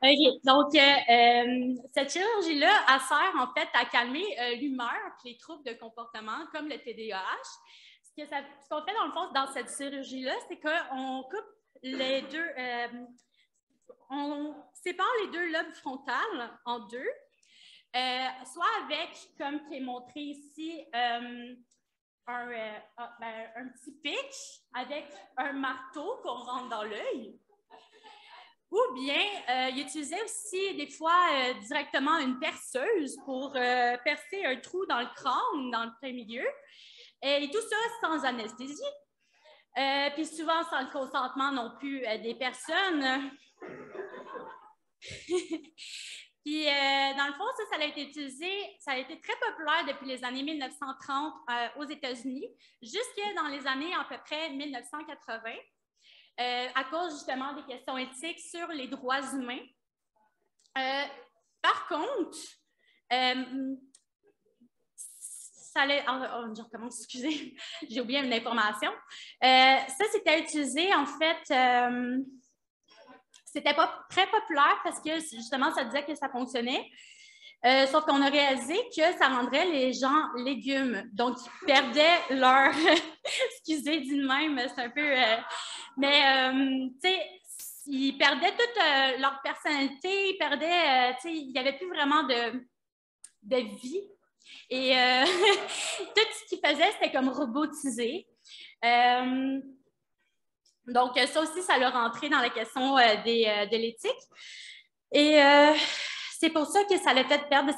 OK, donc cette chirurgie-là, elle sert en fait à calmer l'humeur et les troubles de comportement comme le TDAH. Ce qu'on fait dans le fond dans cette chirurgie-là, c'est qu'on coupe les deux, on sépare les 2 lobes frontales en 2, soit avec, comme qui est montré ici, un petit pic avec un marteau qu'on rentre dans l'œil. Ou bien, il utilisait aussi des fois directement une perceuse pour percer un trou dans le crâne, dans le plein milieu. Et tout ça sans anesthésie. Puis souvent sans le consentement non plus des personnes. Puis, dans le fond, ça a été utilisé, ça a été très populaire depuis les années 1930 aux États-Unis, jusque dans les années à peu près 1980, à cause justement des questions éthiques sur les droits humains. Par contre, je recommence, excusez, j'ai oublié une information. Ça, c'était utilisé, en fait, c'était pas très populaire parce que, justement, ça disait que ça fonctionnait. Sauf qu'on a réalisé que ça rendrait les gens légumes. Donc, ils perdaient leur... excusez, dit de même, c'est un peu... tu sais, ils perdaient toute leur personnalité, ils perdaient... tu sais, il n'y avait plus vraiment de vie. Et tout ce qu'ils faisaient, c'était comme robotisé. Donc, ça aussi, ça l'a rentré dans la question de l'éthique. Et c'est pour ça que ça l'a fait perdre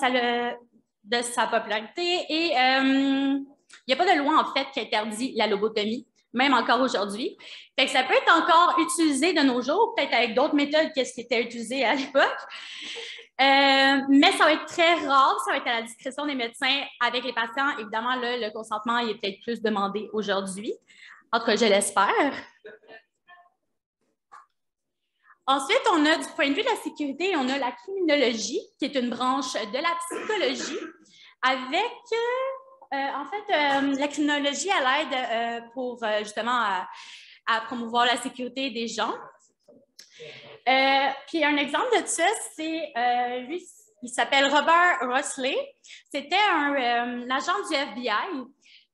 de sa popularité. Et il n'y a pas de loi, en fait, qui interdit la lobotomie, même encore aujourd'hui. Fait que ça peut être encore utilisé de nos jours, peut-être avec d'autres méthodes que ce qui était utilisé à l'époque. Mais ça va être très rare, ça va être à la discrétion des médecins avec les patients. Évidemment, là, le consentement il est peut-être plus demandé aujourd'hui. En tout cas, je l'espère. Ensuite, on a du point de vue de la sécurité, on a la criminologie, qui est une branche de la psychologie, avec, la criminologie, elle aide pour justement à promouvoir la sécurité des gens. Puis un exemple de ça, c'est lui, il s'appelle Robert Rossley. C'était un agent du FBI,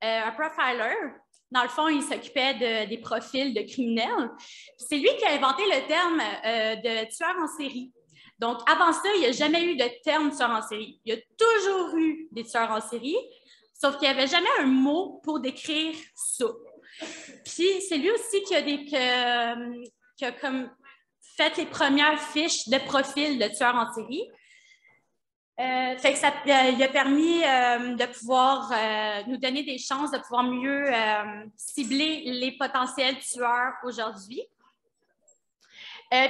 un profiler. Dans le fond, il s'occupait des profils de criminels. C'est lui qui a inventé le terme de tueur en série. Donc, avant ça, il n'y a jamais eu de terme tueur en série. Il y a toujours eu des tueurs en série, sauf qu'il n'y avait jamais un mot pour décrire ça. Puis, c'est lui aussi qui a comme fait les premières fiches de profil de tueurs en série. Fait que ça il a permis de pouvoir nous donner des chances de pouvoir mieux cibler les potentiels tueurs aujourd'hui.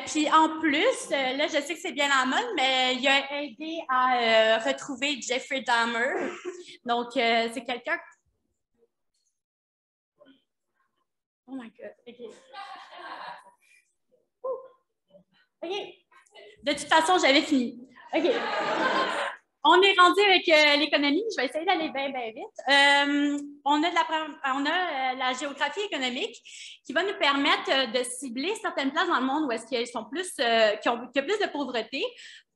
Puis en plus, là, je sais que c'est bien en mode, mais il a aidé à retrouver Jeffrey Dahmer. Donc, c'est quelqu'un... Oh my God, OK. OK. De toute façon, j'avais fini. OK. On est rendu avec l'économie. Je vais essayer d'aller bien, bien vite. On a la géographie économique qui va nous permettre de cibler certaines places dans le monde où est-ce qu'il y a plus de pauvreté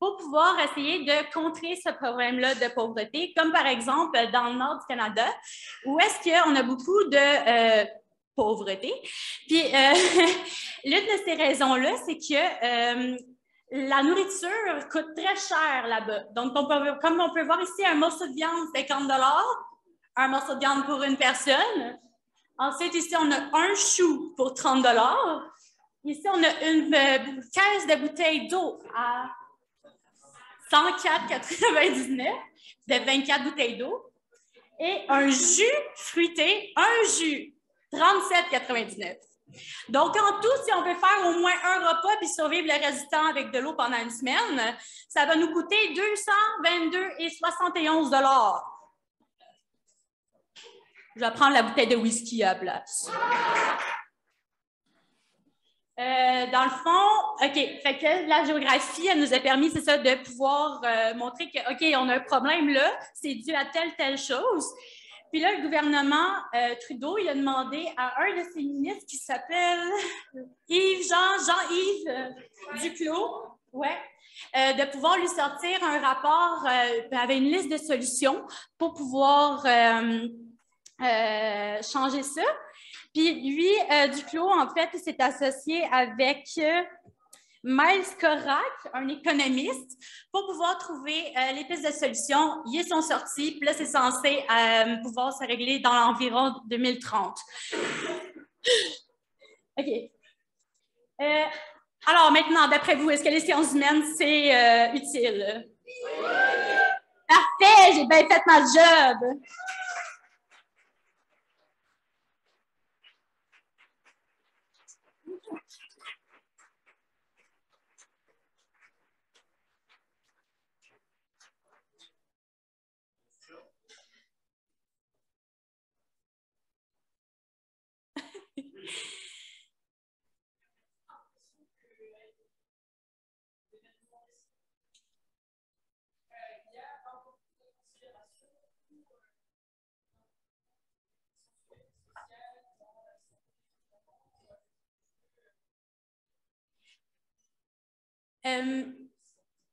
pour pouvoir essayer de contrer ce problème-là de pauvreté, comme par exemple dans le nord du Canada, où est-ce qu'on a beaucoup de pauvreté. Puis, l'une de ces raisons-là, c'est que la nourriture coûte très cher là-bas. Donc, comme on peut voir ici, un morceau de viande, 50 $, un morceau de viande pour une personne. Ensuite, ici, on a un chou pour 30 $. Ici, on a une caisse de bouteilles d'eau à 104,99 de 24 bouteilles d'eau. Et un jus fruité, un jus, 37,99. Donc, en tout, si on veut faire au moins un repas puis survivre le reste du temps avec de l'eau pendant une semaine, ça va nous coûter 222,71 $. Je vais prendre la bouteille de whisky à la place. Dans le fond, OK, fait que la géographie, elle nous a permis, c'est ça, de pouvoir montrer que, OK, on a un problème là, c'est dû à telle chose. Puis là, le gouvernement Trudeau, il a demandé à un de ses ministres qui s'appelle Jean-Yves Duclos, de pouvoir lui sortir un rapport avec une liste de solutions pour pouvoir changer ça. Puis lui, Duclos, en fait, s'est associé avec Miles Korak, un économiste, pour pouvoir trouver les pistes de solutions. Ils sont sortis, puis là, c'est censé pouvoir se régler dans l'environ 2030. OK. Alors maintenant, d'après vous, est-ce que les sciences humaines, c'est utile? Parfait, j'ai bien fait ma job!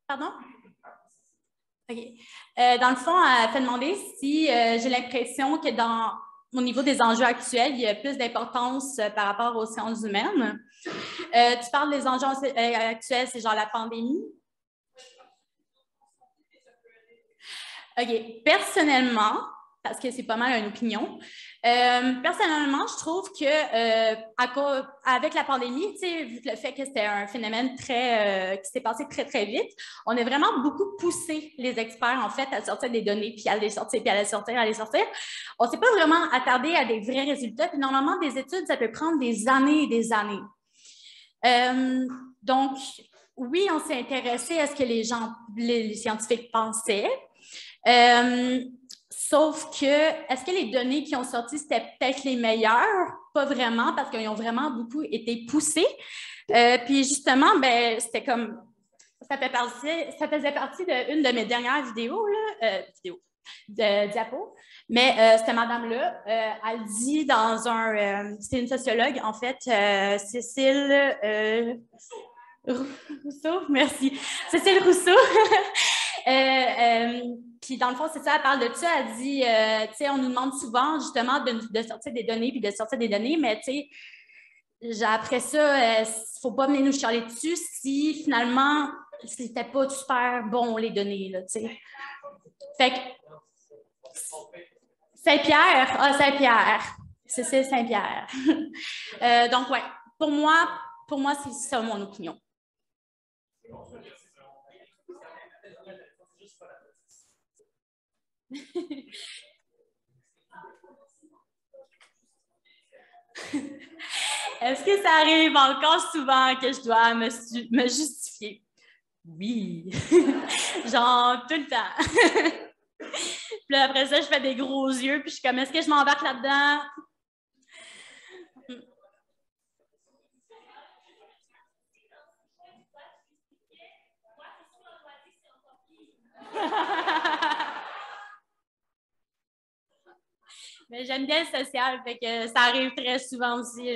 Pardon? OK. Dans le fond, elle fait demander si j'ai l'impression que au niveau des enjeux actuels, il y a plus d'importance par rapport aux sciences humaines. Tu parles des enjeux actuels, c'est genre la pandémie? OK. Personnellement, parce que c'est pas mal une opinion. Personnellement, je trouve que avec la pandémie, vu le fait que c'était un phénomène qui s'est passé très, très vite, on a vraiment beaucoup poussé les experts, en fait, à sortir des données, puis à les sortir, puis à les sortir, à les sortir. On ne s'est pas vraiment attardé à des vrais résultats. Puis normalement, des études, ça peut prendre des années et des années. Donc, oui, on s'est intéressé à ce que les scientifiques pensaient. Sauf que, est-ce que les données qui ont sorti, c'était peut-être les meilleures? Pas vraiment, parce qu'ils ont vraiment beaucoup été poussés. Puis justement, ben, c'était comme, ça faisait partie d'une de mes dernières vidéos, de diapos. Mais cette madame-là, elle dit dans c'est une sociologue, en fait, Cécile Rousseau, merci. Cécile Rousseau. Puis dans le fond, c'est ça, elle parle de ça. Elle dit, tu sais, on nous demande souvent justement de sortir des données puis de sortir des données, mais tu sais, après ça, il ne faut pas venir nous chialer dessus si finalement, c'était pas super bon les données, là, tu sais. Fait que Saint-Pierre, Saint-Pierre, Cécile Saint-Pierre. Donc, ouais, pour moi, c'est ça mon opinion. Est-ce que ça arrive encore souvent que je dois me justifier? Oui. Genre, tout le temps. Puis après ça, je fais des gros yeux, puis je suis comme, est-ce que je m'embarque là-dedans? Mais j'aime bien le social, fait que ça arrive très souvent aussi.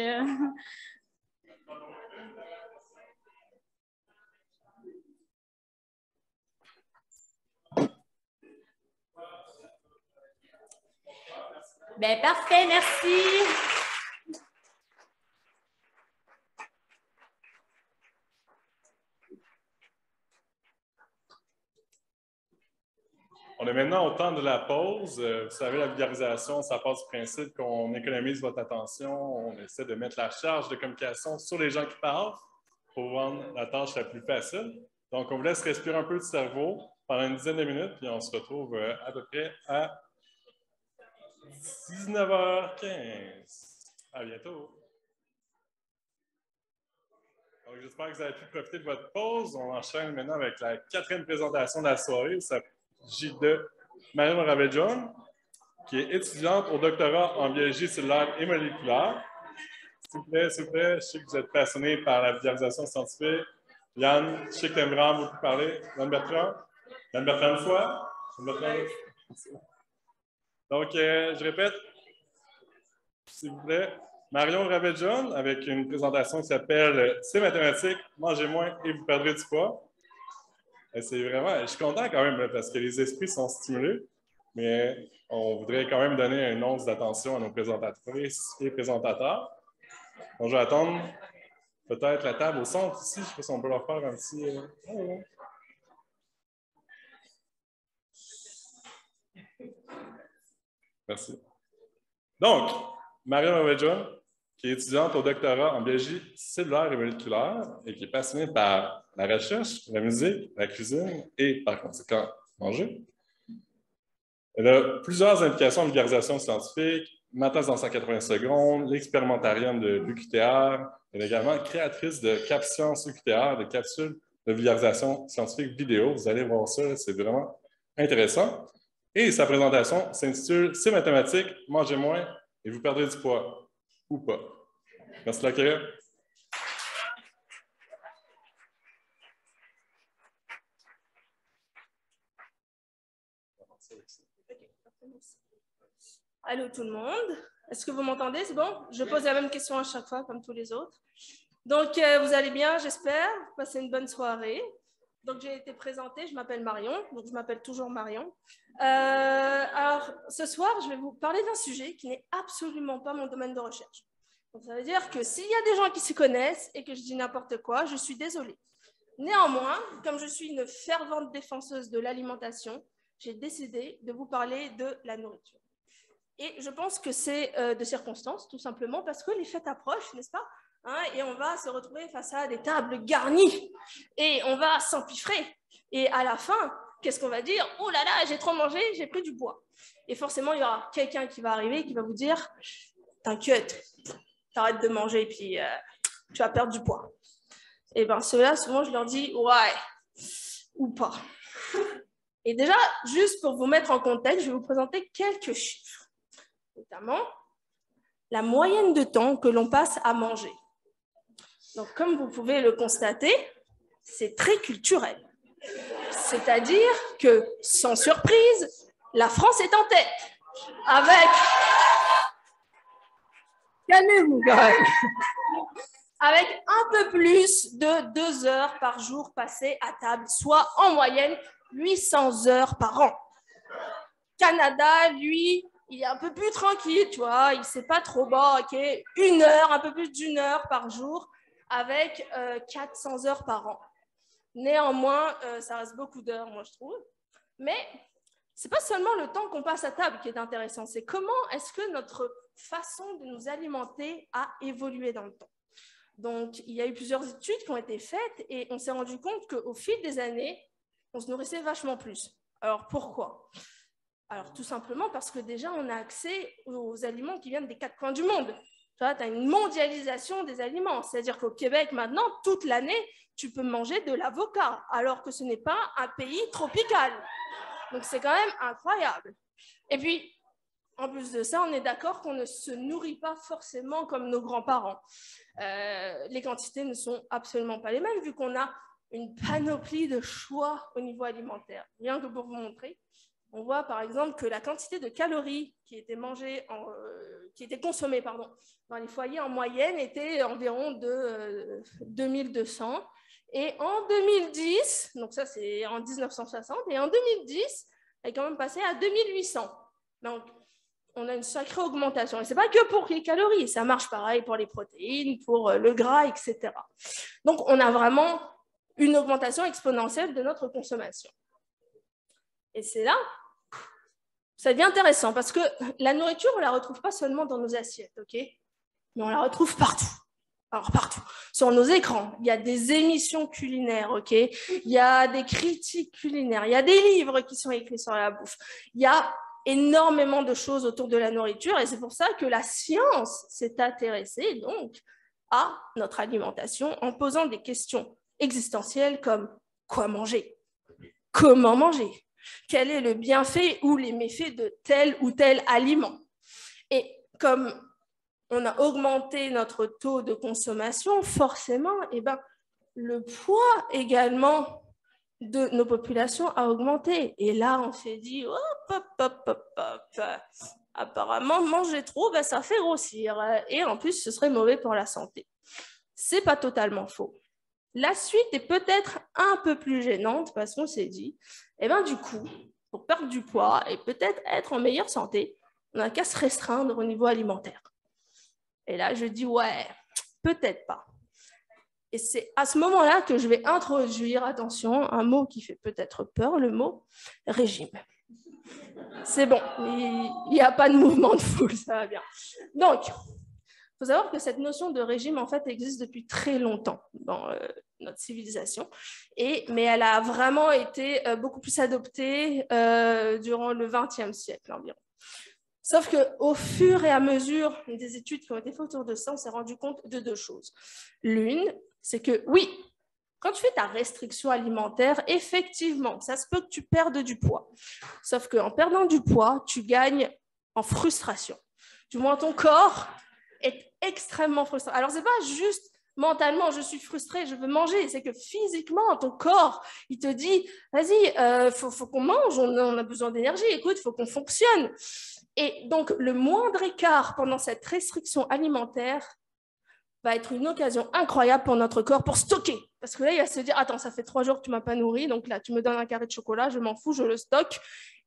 Ben parfait, merci. On est maintenant au temps de la pause. Vous savez, la vulgarisation, ça part du principe qu'on économise votre attention, on essaie de mettre la charge de communication sur les gens qui parlent pour rendre la tâche la plus facile. Donc, on vous laisse respirer un peu du cerveau pendant une dizaine de minutes, puis on se retrouve à peu près à 19h15. À bientôt. Donc, j'espère que vous avez pu profiter de votre pause. On enchaîne maintenant avec la 4e présentation de la soirée. Ça s'agit de Marion Ravet-John, qui est étudiante au doctorat en biologie cellulaire et moléculaire. S'il vous plaît, je sais que vous êtes passionné par la vulgarisation scientifique. Yann, je sais que tu aimes vraiment beaucoup parler. Yann Bertrand? Yann Bertrand une fois? Donc, je répète, s'il vous plaît, Marion Ravet-John avec une présentation qui s'appelle « C'est mathématique, mangez moins et vous perdrez du poids ». C'est vraiment, je suis content quand même parce que les esprits sont stimulés, mais on voudrait quand même donner une once d'attention à nos présentatrices et présentateurs. Donc, je vais attendre peut-être la table au centre ici. Je ne sais pas si on peut leur faire un petit... Merci. Donc, Marion Ravet-John, qui est étudiante au doctorat en biologie cellulaire et moléculaire et qui est passionnée par la recherche, la musique, la cuisine et, par conséquent, manger. Elle a plusieurs implications en vulgarisation scientifique, Ma thèse dans 180 secondes, l'expérimentarium de l'UQTR. Elle est également créatrice de CapScience UQTR, de capsules de vulgarisation scientifique vidéo. Vous allez voir ça, c'est vraiment intéressant. Et sa présentation s'intitule « C'est mathématique, mangez moins et vous perdrez du poids. » Ou pas. Merci de l'accueillir. Allô tout le monde, est-ce que vous m'entendez? C'est bon? Je pose la même question à chaque fois, comme tous les autres. Donc, vous allez bien, j'espère. Passez une bonne soirée. Donc, j'ai été présentée, je m'appelle Marion, donc je m'appelle toujours Marion. Alors, ce soir, je vais vous parler d'un sujet qui n'est absolument pas mon domaine de recherche. Donc, ça veut dire que s'il y a des gens qui se connaissent et que je dis n'importe quoi, je suis désolée. Néanmoins, comme je suis une fervente défenseuse de l'alimentation, j'ai décidé de vous parler de la nourriture. Et je pense que c'est de circonstance, tout simplement, parce que les fêtes approchent, n'est-ce pas? Hein, et on va se retrouver face à des tables garnies. Et on va s'empiffrer. Et à la fin, qu'est-ce qu'on va dire? Oh là là, j'ai trop mangé, j'ai pris du poids. Et forcément, il y aura quelqu'un qui va arriver qui va vous dire, t'inquiète, t'arrêtes de manger et puis tu vas perdre du poids. Et bien, ceux-là, souvent, je leur dis, ouais, ou pas. Et déjà, juste pour vous mettre en contexte, je vais vous présenter quelques chiffres. Notamment, la moyenne de temps que l'on passe à manger. Donc, comme vous pouvez le constater, c'est très culturel. C'est-à-dire que, sans surprise, la France est en tête. Avec... Calmez-vous, quand même. Avec un peu plus de 2 heures par jour passées à table, soit en moyenne 800 heures par an. Canada, lui, il est un peu plus tranquille, tu vois, il ne sait pas trop, bon, ok, 1 heure, un peu plus d'1 heure par jour, avec 400 heures par an. Néanmoins, ça reste beaucoup d'heures, moi, je trouve. Mais ce n'est pas seulement le temps qu'on passe à table qui est intéressant, c'est comment est-ce que notre façon de nous alimenter a évolué dans le temps. Donc, il y a eu plusieurs études qui ont été faites et on s'est rendu compte qu'au fil des années, on se nourrissait vachement plus. Alors, pourquoi? Alors, tout simplement parce que déjà, on a accès aux aliments qui viennent des 4 coins du monde. Tu vois, tu as une mondialisation des aliments. C'est-à-dire qu'au Québec, maintenant, toute l'année, tu peux manger de l'avocat, alors que ce n'est pas un pays tropical. Donc, c'est quand même incroyable. Et puis, en plus de ça, on est d'accord qu'on ne se nourrit pas forcément comme nos grands-parents. Les quantités ne sont absolument pas les mêmes, vu qu'on a une panoplie de choix au niveau alimentaire. Rien que pour vous montrer, on voit par exemple que la quantité de calories qui était consommée dans les foyers en moyenne était environ de 2200. Et en 2010, donc ça c'est en 1960, et en 2010, elle est quand même passée à 2800. Donc, on a une sacrée augmentation. Et ce n'est pas que pour les calories, ça marche pareil pour les protéines, pour le gras, etc. Donc, on a vraiment une augmentation exponentielle de notre consommation. Et c'est là, ça devient intéressant, parce que la nourriture, on ne la retrouve pas seulement dans nos assiettes, ok? Mais on la retrouve partout. Alors, partout. Sur nos écrans, il y a des émissions culinaires, ok? Il y a des critiques culinaires, il y a des livres qui sont écrits sur la bouffe. Il y a énormément de choses autour de la nourriture et c'est pour ça que la science s'est intéressée donc à notre alimentation en posant des questions existentielles comme quoi manger, comment manger, quel est le bienfait ou les méfaits de tel ou tel aliment. Et comme on a augmenté notre taux de consommation, forcément, le poids également de nos populations a augmenté. Et là, on s'est dit, apparemment, manger trop, ça fait grossir. Et en plus, ce serait mauvais pour la santé. C'est pas totalement faux. La suite est peut-être un peu plus gênante parce qu'on s'est dit, du coup, pour perdre du poids et peut-être être en meilleure santé, on n'a qu'à se restreindre au niveau alimentaire. Et là, je dis, ouais, peut-être pas. Et c'est à ce moment-là que je vais introduire, attention, un mot qui fait peut-être peur, le mot régime. C'est bon, il n'y a pas de mouvement de foule, ça va bien. Donc, il faut savoir que cette notion de régime, en fait, existe depuis très longtemps dans notre civilisation, mais elle a vraiment été beaucoup plus adoptée durant le XXe siècle environ. Sauf qu'au fur et à mesure des études qui ont été faites autour de ça, on s'est rendu compte de 2 choses. L'une, c'est que oui, quand tu fais ta restriction alimentaire, effectivement, ça se peut que tu perdes du poids. Sauf qu'en perdant du poids, tu gagnes en frustration. Du moins, ton corps est extrêmement frustré. Alors, ce n'est pas juste mentalement, je suis frustrée, je veux manger. C'est que physiquement, ton corps, il te dit, vas-y, faut qu'on mange, on a besoin d'énergie, écoute, il faut qu'on fonctionne. Et donc, le moindre écart pendant cette restriction alimentaire va être une occasion incroyable pour notre corps pour stocker. Parce que là, il va se dire, attends, ça fait 3 jours que tu ne m'as pas nourri, donc là, tu me donnes un carré de chocolat, je m'en fous, je le stocke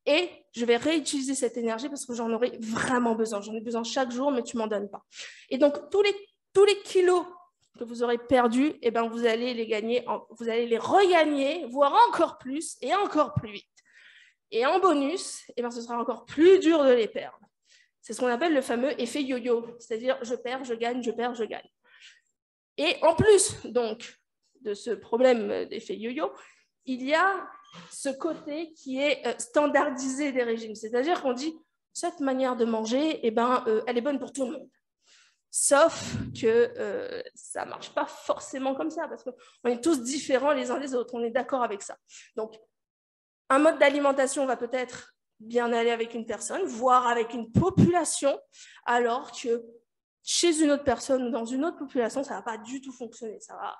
et je vais réutiliser cette énergie parce que j'en aurai vraiment besoin. J'en ai besoin chaque jour, mais tu ne m'en donnes pas. Et donc, tous les kilos que vous aurez perdus, vous allez les gagner, vous allez les regagner, voire encore plus et encore plus vite. Et en bonus, ce sera encore plus dur de les perdre. C'est ce qu'on appelle le fameux effet yo-yo, c'est-à-dire je perds, je gagne, je perds, je gagne. Et en plus donc de ce problème d'effet yo-yo, il y a ce côté qui est standardisé des régimes, c'est-à-dire qu'on dit cette manière de manger, eh ben, elle est bonne pour tout le monde. Sauf que ça ne marche pas forcément comme ça, parce qu'on est tous différents les uns des autres, on est d'accord avec ça. Donc, un mode d'alimentation va peut-être bien aller avec une personne, voire avec une population, alors que chez une autre personne ou dans une autre population, ça ne va pas du tout fonctionner, ça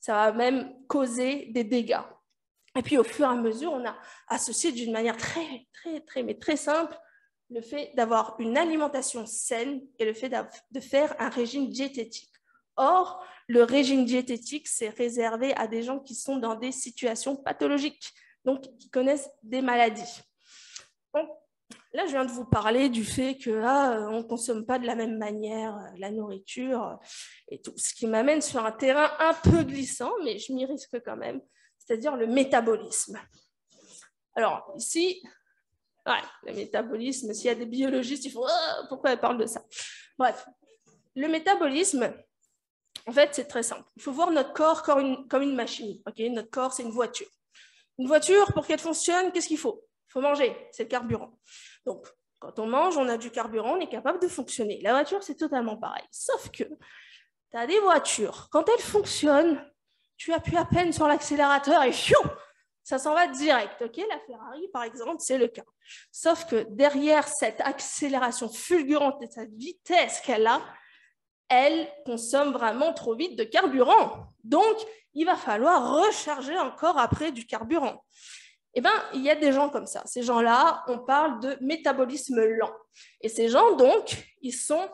va même causer des dégâts. Et puis, au fur et à mesure, on a associé d'une manière très simple le fait d'avoir une alimentation saine et le fait de faire un régime diététique. Or, le régime diététique, c'est réservé à des gens qui sont dans des situations pathologiques, donc qui connaissent des maladies. Donc, là, je viens de vous parler du fait qu'on ne consomme pas de la même manière la nourriture et tout, ce qui m'amène sur un terrain un peu glissant, mais je m'y risque quand même, c'est-à-dire le métabolisme. Alors, ici, ouais, le métabolisme, s'il y a des biologistes, ils font « pourquoi elle parle de ça ?» Bref, le métabolisme, en fait, c'est très simple. Il faut voir notre corps comme une machine. Okay, notre corps, c'est une voiture. Une voiture, pour qu'elle fonctionne, qu'est-ce qu'il faut? Il faut manger, c'est le carburant. Donc, quand on mange, on a du carburant, on est capable de fonctionner. La voiture, c'est totalement pareil. Sauf que tu as des voitures, quand elles fonctionnent, tu appuies à peine sur l'accélérateur et fiou, ça s'en va direct. Okay, la Ferrari, par exemple, c'est le cas. Sauf que derrière cette accélération fulgurante et cette vitesse qu'elle a, elle consomme vraiment trop vite de carburant. Donc, il va falloir recharger encore après du carburant. Eh bien, il y a des gens comme ça. Ces gens-là, on parle de métabolisme lent. Et ces gens, donc, ils sont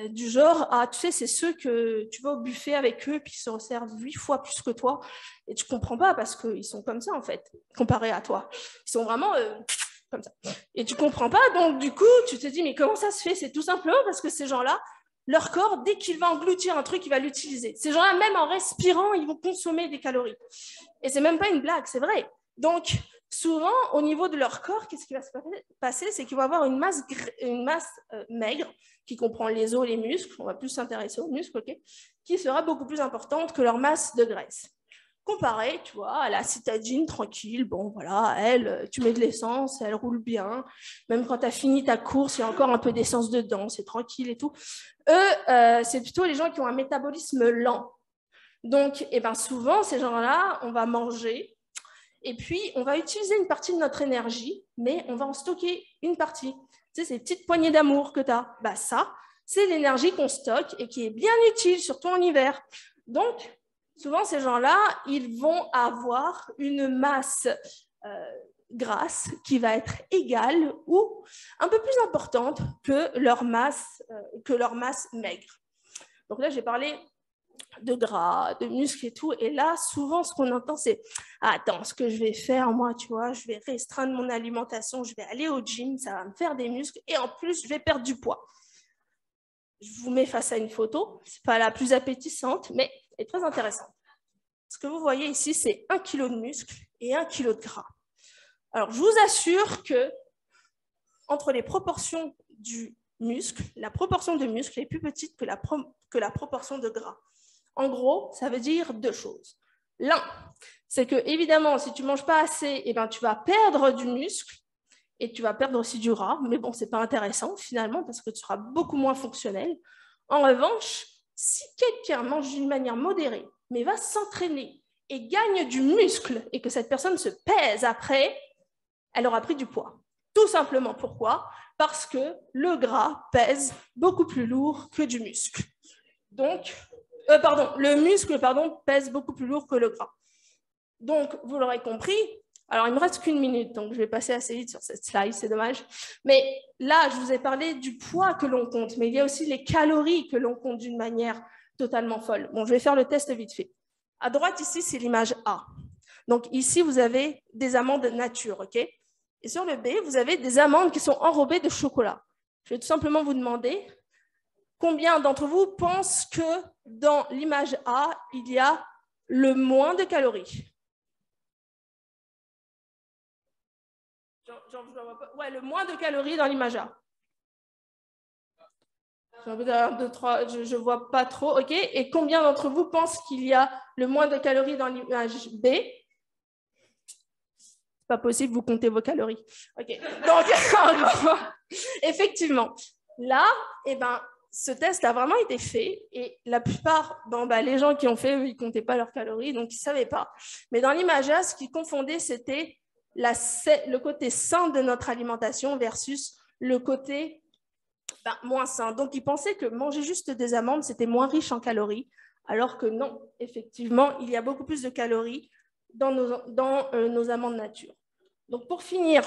du genre, tu sais, c'est ceux que tu vas au buffet avec eux, puis ils se resservent 8 fois plus que toi. Et tu ne comprends pas parce qu'ils sont comme ça, en fait, comparé à toi. Ils sont vraiment comme ça. Et tu ne comprends pas, donc du coup, tu te dis, mais comment ça se fait? C'est tout simplement parce que ces gens-là, leur corps, dès qu'il va engloutir un truc, il va l'utiliser. Ces gens-là, même en respirant, ils vont consommer des calories. Et c'est même pas une blague, c'est vrai. Donc, souvent, au niveau de leur corps, qu'est-ce qui va se passer? C'est qu'ils vont avoir une masse maigre, qui comprend les os, les muscles, on va plus s'intéresser aux muscles, okay, qui sera beaucoup plus importante que leur masse de graisse. Comparé, tu vois, à la citadine tranquille, bon voilà, elle, tu mets de l'essence, elle roule bien, même quand tu as fini ta course, il y a encore un peu d'essence dedans, c'est tranquille et tout. Eux, c'est plutôt les gens qui ont un métabolisme lent. Donc, eh ben, souvent, ces gens-là, on va manger, et puis on va utiliser une partie de notre énergie, mais on va en stocker une partie. Tu sais, ces petites poignées d'amour que tu as, bah, ça, c'est l'énergie qu'on stocke et qui est bien utile, surtout en hiver. Donc, souvent, ces gens-là, ils vont avoir une masse grasse qui va être égale ou un peu plus importante que leur masse maigre. Donc là, j'ai parlé de gras, de muscles et tout. Et là, souvent, ce qu'on entend, c'est « Attends, ce que je vais faire, moi, tu vois, je vais restreindre mon alimentation, je vais aller au gym, ça va me faire des muscles et en plus, je vais perdre du poids. » Je vous mets face à une photo. Ce n'est pas la plus appétissante, mais elle est très intéressante. Ce que vous voyez ici, c'est 1 kg de muscle et 1 kg de gras. Alors, je vous assure que entre les proportions du muscle, la proportion de muscle est plus petite que la proportion de gras. En gros, ça veut dire 2 choses. L'un, c'est que, évidemment, si tu ne manges pas assez, eh ben, tu vas perdre du muscle et tu vas perdre aussi du gras. Mais bon, ce n'est pas intéressant, finalement, parce que tu seras beaucoup moins fonctionnel. En revanche, si quelqu'un mange d'une manière modérée, mais va s'entraîner et gagne du muscle et que cette personne se pèse après, elle aura pris du poids. Tout simplement. Pourquoi? Parce que le gras pèse beaucoup plus lourd que du muscle. Donc, le muscle pèse beaucoup plus lourd que le gras. Donc, vous l'aurez compris. Alors, il me reste qu'1 minute, donc je vais passer assez vite sur cette slide, c'est dommage. Mais là, je vous ai parlé du poids que l'on compte, mais il y a aussi les calories que l'on compte d'une manière totalement folle. Bon, je vais faire le test vite fait. À droite, ici, c'est l'image A. Donc, ici, vous avez des amandes nature, OK? Et sur le B, vous avez des amandes qui sont enrobées de chocolat. Je vais tout simplement vous demander combien d'entre vous pensent que dans l'image A, il y a le moins de calories? Ouais, le moins de calories dans l'image A. 1, 2, 3, je ne vois pas trop. OK. Et combien d'entre vous pensent qu'il y a le moins de calories dans l'image B? C'est pas possible, vous comptez vos calories. OK. Donc, en gros, effectivement, là, ce test a vraiment été fait et la plupart, les gens qui ont fait, ils ne comptaient pas leurs calories, donc ils ne savaient pas. Mais dans l'image A, ce qu'ils confondaient, c'était le côté sain de notre alimentation versus le côté moins sain. Donc, ils pensaient que manger juste des amandes, c'était moins riche en calories, alors que non, effectivement, il y a beaucoup plus de calories dans nos amandes nature. Donc, pour finir,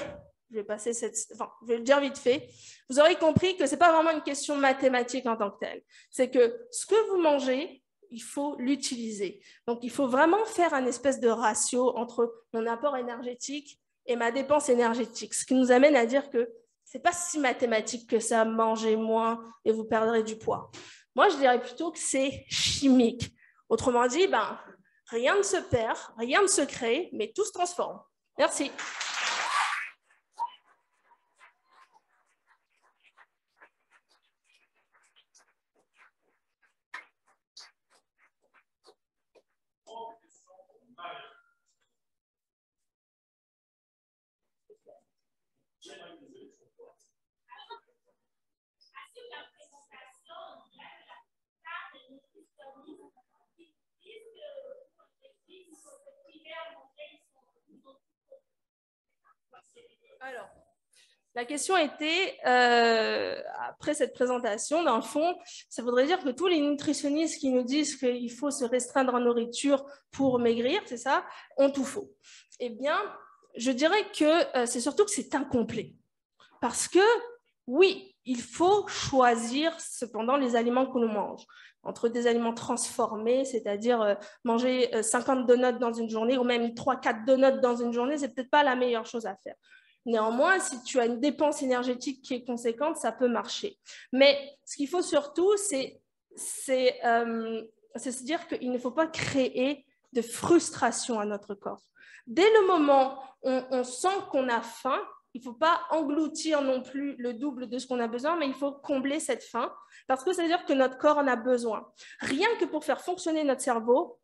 je vais le dire vite fait, vous aurez compris que ce n'est pas vraiment une question mathématique en tant que telle. C'est que ce que vous mangez, il faut l'utiliser. Donc, il faut vraiment faire un espèce de ratio entre mon apport énergétique et ma dépense énergétique, ce qui nous amène à dire que ce n'est pas si mathématique que ça, manger moins et vous perdrez du poids. Moi, je dirais plutôt que c'est chimique. Autrement dit, rien ne se perd, rien ne se crée, mais tout se transforme. Merci. Alors, la question était, après cette présentation, dans le fond, ça voudrait dire que tous les nutritionnistes qui nous disent qu'il faut se restreindre en nourriture pour maigrir, c'est ça, ont tout faux. Eh bien, je dirais que c'est surtout que c'est incomplet. Parce que, oui, il faut choisir cependant les aliments que l'on mange. Entre des aliments transformés, c'est-à-dire manger 50 donuts dans une journée ou même 3-4 donuts dans une journée, c'est peut-être pas la meilleure chose à faire. Néanmoins, si tu as une dépense énergétique qui est conséquente, ça peut marcher. Mais ce qu'il faut surtout, c'est se dire qu'il ne faut pas créer de frustration à notre corps. Dès le moment où on sent qu'on a faim, il ne faut pas engloutir non plus le double de ce qu'on a besoin, mais il faut combler cette faim parce que ça veut dire que notre corps en a besoin. Rien que pour faire fonctionner notre cerveau,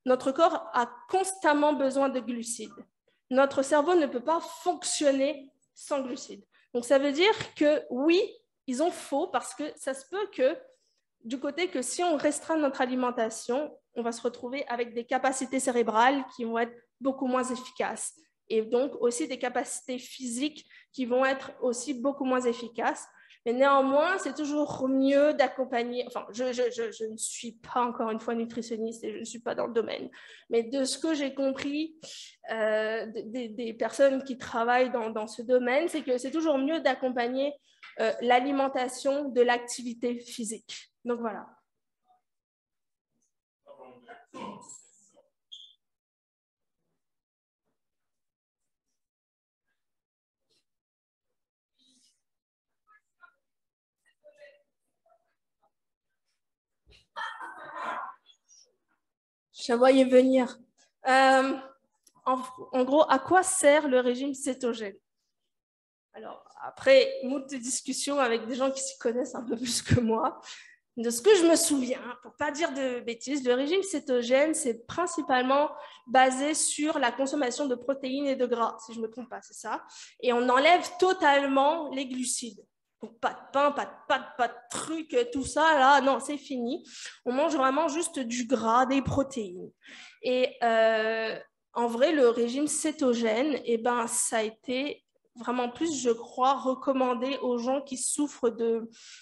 notre corps a constamment besoin de glucides. Notre cerveau ne peut pas fonctionner sans glucides. Donc, ça veut dire que oui, ils ont faux parce que ça se peut que du côté que si on restreint notre alimentation, on va se retrouver avec des capacités cérébrales qui vont être beaucoup moins efficaces et donc aussi des capacités physiques qui vont être aussi beaucoup moins efficaces. Mais néanmoins, c'est toujours mieux d'accompagner, enfin, je ne suis pas encore une fois nutritionniste et je ne suis pas dans le domaine, mais de ce que j'ai compris des personnes qui travaillent dans ce domaine, c'est que c'est toujours mieux d'accompagner l'alimentation de l'activité physique. Donc voilà. Je voyais venir. En gros, à quoi sert le régime cétogène? Alors, après moult de discussions avec des gens qui s'y connaissent un peu plus que moi, de ce que je me souviens, pour ne pas dire de bêtises, le régime cétogène, c'est principalement basé sur la consommation de protéines et de gras, si je ne me trompe pas, c'est ça. Et on enlève totalement les glucides. Donc, pas de pain, pas de pâtes, pas de trucs, tout ça, là, non, c'est fini. On mange vraiment juste du gras, des protéines. Et en vrai, le régime cétogène, eh ben, ça a été vraiment plus, je crois, recommandé aux gens qui souffrent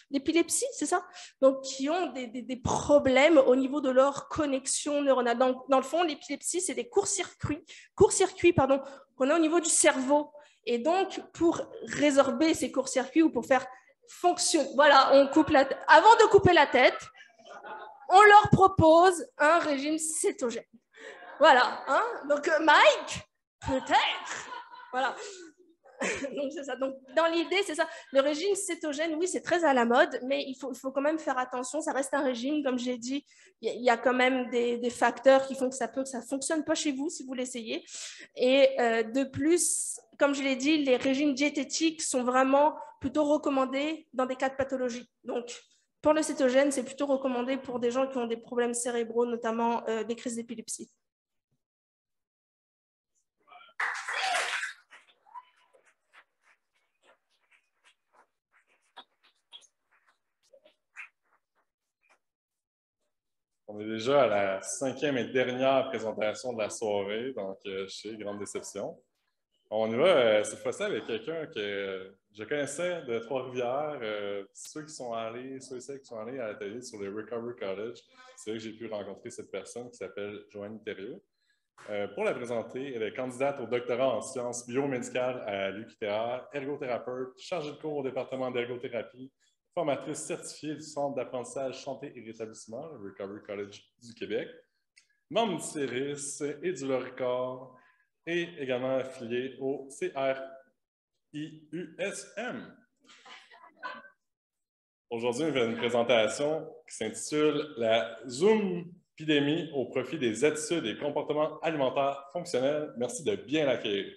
d'épilepsie, c'est ça? Donc, qui ont des problèmes au niveau de leur connexion neuronale. Dans le fond, l'épilepsie, c'est des courts-circuits qu'on a au niveau du cerveau. Et donc, pour résorber ces courts-circuits ou pour faire fonctionner, voilà, on coupe la tête. Avant de couper la tête, on leur propose un régime cétogène. Voilà, hein? Donc Mike, peut-être, voilà. Donc, c'est ça. Donc, dans l'idée, c'est ça. Le régime cétogène, oui, c'est très à la mode, mais il faut quand même faire attention. Ça reste un régime, comme j'ai dit. Il y a quand même des facteurs qui font que ça ne fonctionne pas chez vous si vous l'essayez. Et de plus, comme je l'ai dit, les régimes diététiques sont vraiment plutôt recommandés dans des cas de pathologie. Donc, pour le cétogène, c'est plutôt recommandé pour des gens qui ont des problèmes cérébraux, notamment des crises d'épilepsie. On est déjà à la 5e et dernière présentation de la soirée, donc chez Grande Déception. On y va cette fois-ci avec quelqu'un que je connaissais de Trois-Rivières. Ceux et celles qui sont allés à l'atelier sur le Recovery College, c'est là que j'ai pu rencontrer cette personne qui s'appelle Joanne Thériault. Pour la présenter, elle est candidate au doctorat en sciences biomédicales à l'UQTR, ergothérapeute, chargée de cours au département d'ergothérapie, formatrice certifiée du Centre d'apprentissage santé et rétablissement, le Recovery College du Québec, membre du CERIS et du LORICOR, et également affiliée au CRIUSM. Aujourd'hui, on fait une présentation qui s'intitule « La Zoom-pidémie au profit des attitudes et comportements alimentaires fonctionnels ». Merci de bien l'accueillir.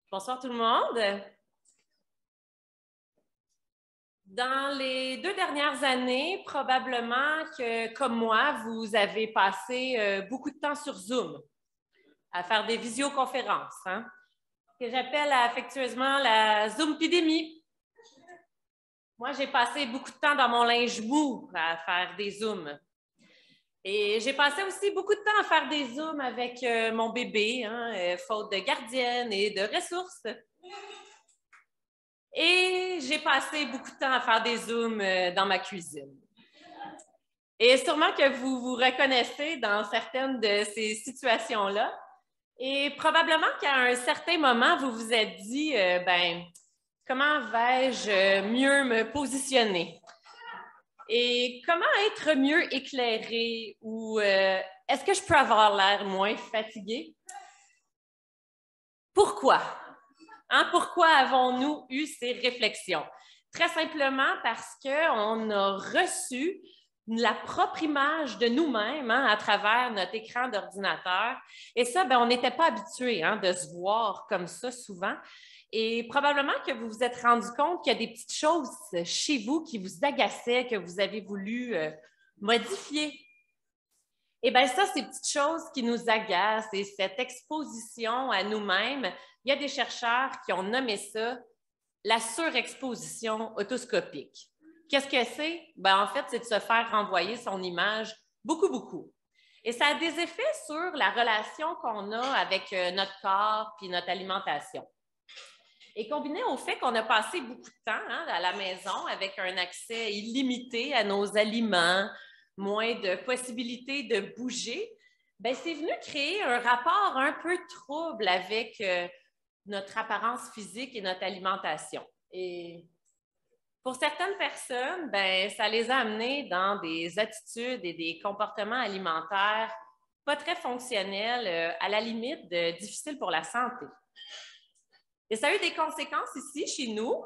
Bonsoir tout le monde. Dans les 2 dernières années, probablement que, comme moi, vous avez passé beaucoup de temps sur Zoom, à faire des visioconférences, que j'appelle affectueusement la Zoom-pidémie. Moi, j'ai passé beaucoup de temps dans mon linge mou à faire des Zooms. Et j'ai passé aussi beaucoup de temps à faire des Zooms avec mon bébé, faute de gardienne et de ressources. Et j'ai passé beaucoup de temps à faire des Zooms dans ma cuisine. Et sûrement que vous vous reconnaissez dans certaines de ces situations-là. Et probablement qu'à un certain moment, vous vous êtes dit, comment vais-je mieux me positionner? Et comment être mieux éclairé? Ou est-ce que je peux avoir l'air moins fatigué? Pourquoi? Pourquoi avons-nous eu ces réflexions? Très simplement parce qu'on a reçu la propre image de nous-mêmes à travers notre écran d'ordinateur. Et ça, on n'était pas habitué de se voir comme ça souvent. Et probablement que vous vous êtes rendu compte qu'il y a des petites choses chez vous qui vous agaçaient, que vous avez voulu modifier. Et bien ça, ces petites choses qui nous agacent et cette exposition à nous-mêmes, il y a des chercheurs qui ont nommé ça la surexposition otoscopique. Qu'est-ce que c'est? En fait, c'est de se faire renvoyer son image beaucoup. Et ça a des effets sur la relation qu'on a avec notre corps puis notre alimentation. Et combiné au fait qu'on a passé beaucoup de temps à la maison avec un accès illimité à nos aliments, moins de possibilités de bouger, c'est venu créer un rapport un peu trouble avec notre apparence physique et notre alimentation. Et pour certaines personnes, ça les a amenés dans des attitudes et des comportements alimentaires pas très fonctionnels, à la limite difficiles pour la santé. Et ça a eu des conséquences ici, chez nous,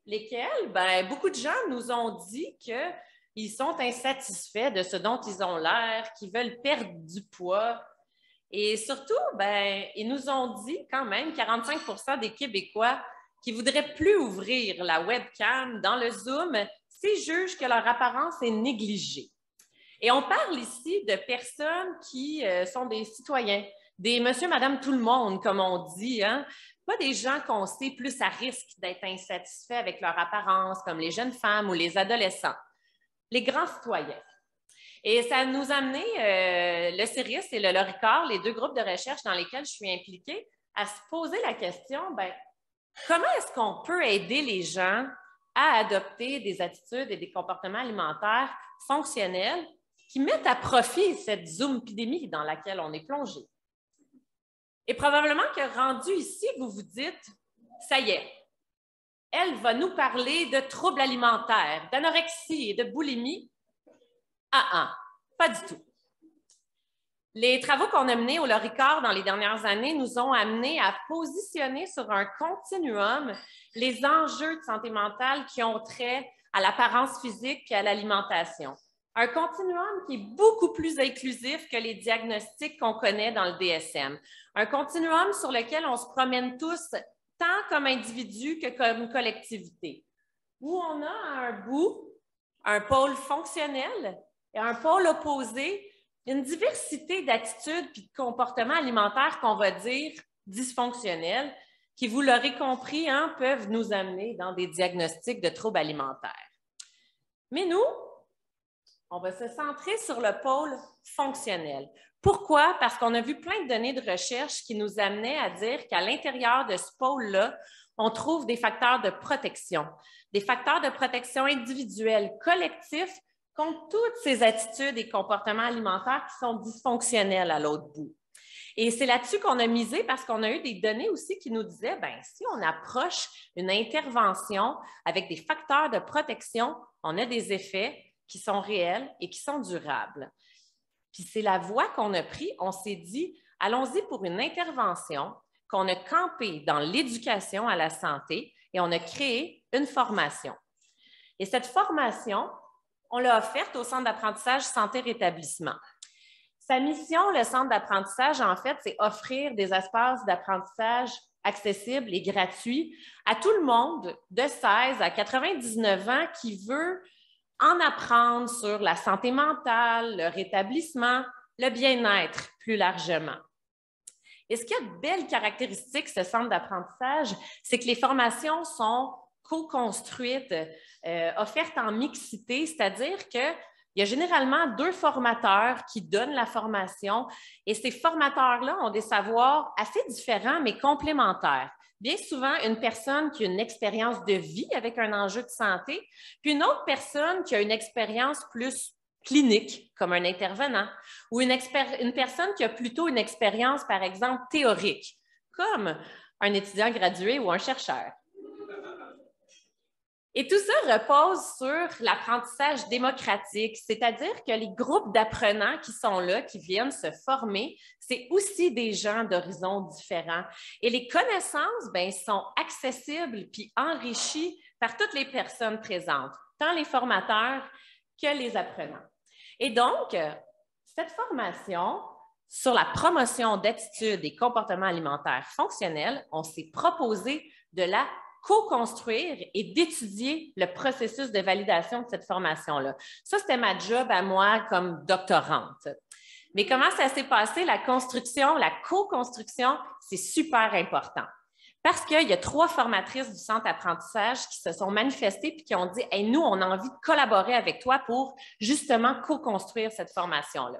lesquelles, beaucoup de gens nous ont dit qu'ils sont insatisfaits de ce dont ils ont l'air, qu'ils veulent perdre du poids. Et surtout, ils nous ont dit quand même 45% des Québécois qui ne voudraient plus ouvrir la webcam dans le Zoom s'ils jugent que leur apparence est négligée. Et on parle ici de personnes qui sont des citoyens, des monsieur, madame, tout le monde, comme on dit, pas des gens qu'on sait plus à risque d'être insatisfaits avec leur apparence, comme les jeunes femmes ou les adolescents, les grands citoyens. Et ça nous a amené, le CERIS et le LORICOR, les 2 groupes de recherche dans lesquels je suis impliquée, à se poser la question, comment est-ce qu'on peut aider les gens à adopter des attitudes et des comportements alimentaires fonctionnels qui mettent à profit cette Zoom-pidémie dans laquelle on est plongé? Et probablement que rendu ici, vous vous dites, ça y est, elle va nous parler de troubles alimentaires, d'anorexie et de boulimie. Pas du tout. Les travaux qu'on a menés au LORICOR dans les dernières années nous ont amenés à positionner sur un continuum les enjeux de santé mentale qui ont trait à l'apparence physique et à l'alimentation. Un continuum qui est beaucoup plus inclusif que les diagnostics qu'on connaît dans le DSM. Un continuum sur lequel on se promène tous, tant comme individus que comme collectivité, où on a à un bout un pôle fonctionnel et un pôle opposé, une diversité d'attitudes et de comportements alimentaires qu'on va dire dysfonctionnels, qui, vous l'aurez compris, hein, peuvent nous amener dans des diagnostics de troubles alimentaires. Mais nous, on va se centrer sur le pôle fonctionnel. Pourquoi? Parce qu'on a vu plein de données de recherche qui nous amenaient à dire qu'à l'intérieur de ce pôle-là, on trouve des facteurs de protection individuels, collectifs, contre toutes ces attitudes et comportements alimentaires qui sont dysfonctionnels à l'autre bout. Et c'est là-dessus qu'on a misé parce qu'on a eu des données aussi qui nous disaient, bien, si on approche une intervention avec des facteurs de protection, on a des effets qui sont réels et qui sont durables. Puis c'est la voie qu'on a prise. On s'est dit, allons-y pour une intervention qu'on a campée dans l'éducation à la santé et on a créé une formation. Et cette formation, on l'a offerte au Centre d'apprentissage Santé-Rétablissement. Sa mission, le Centre d'apprentissage, en fait, c'est offrir des espaces d'apprentissage accessibles et gratuits à tout le monde de 16 à 99 ans qui veut en apprendre sur la santé mentale, le rétablissement, le bien-être plus largement. Et ce qui a de belles caractéristiques, ce centre d'apprentissage, c'est que les formations sont co-construites, offertes en mixité, c'est-à-dire qu'il y a généralement 2 formateurs qui donnent la formation et ces formateurs-là ont des savoirs assez différents mais complémentaires. Bien souvent, une personne qui a une expérience de vie avec un enjeu de santé, puis une autre personne qui a une expérience plus clinique, comme un intervenant, ou une personne qui a plutôt une expérience, par exemple, théorique, comme un étudiant gradué ou un chercheur. Et tout ça repose sur l'apprentissage démocratique, c'est-à-dire que les groupes d'apprenants qui sont là, qui viennent se former, c'est aussi des gens d'horizons différents. Et les connaissances, bien, sont accessibles puis enrichies par toutes les personnes présentes, tant les formateurs que les apprenants. Et donc, cette formation sur la promotion d'attitudes et comportements alimentaires fonctionnels, on s'est proposé de la co-construire et d'étudier le processus de validation de cette formation-là. Ça, c'était ma job à moi comme doctorante. Mais comment ça s'est passé, la construction, la co-construction, c'est super important. Parce qu'il y a 3 formatrices du centre d'apprentissage qui se sont manifestées et qui ont dit « Hey, nous, on a envie de collaborer avec toi pour justement co-construire cette formation-là. »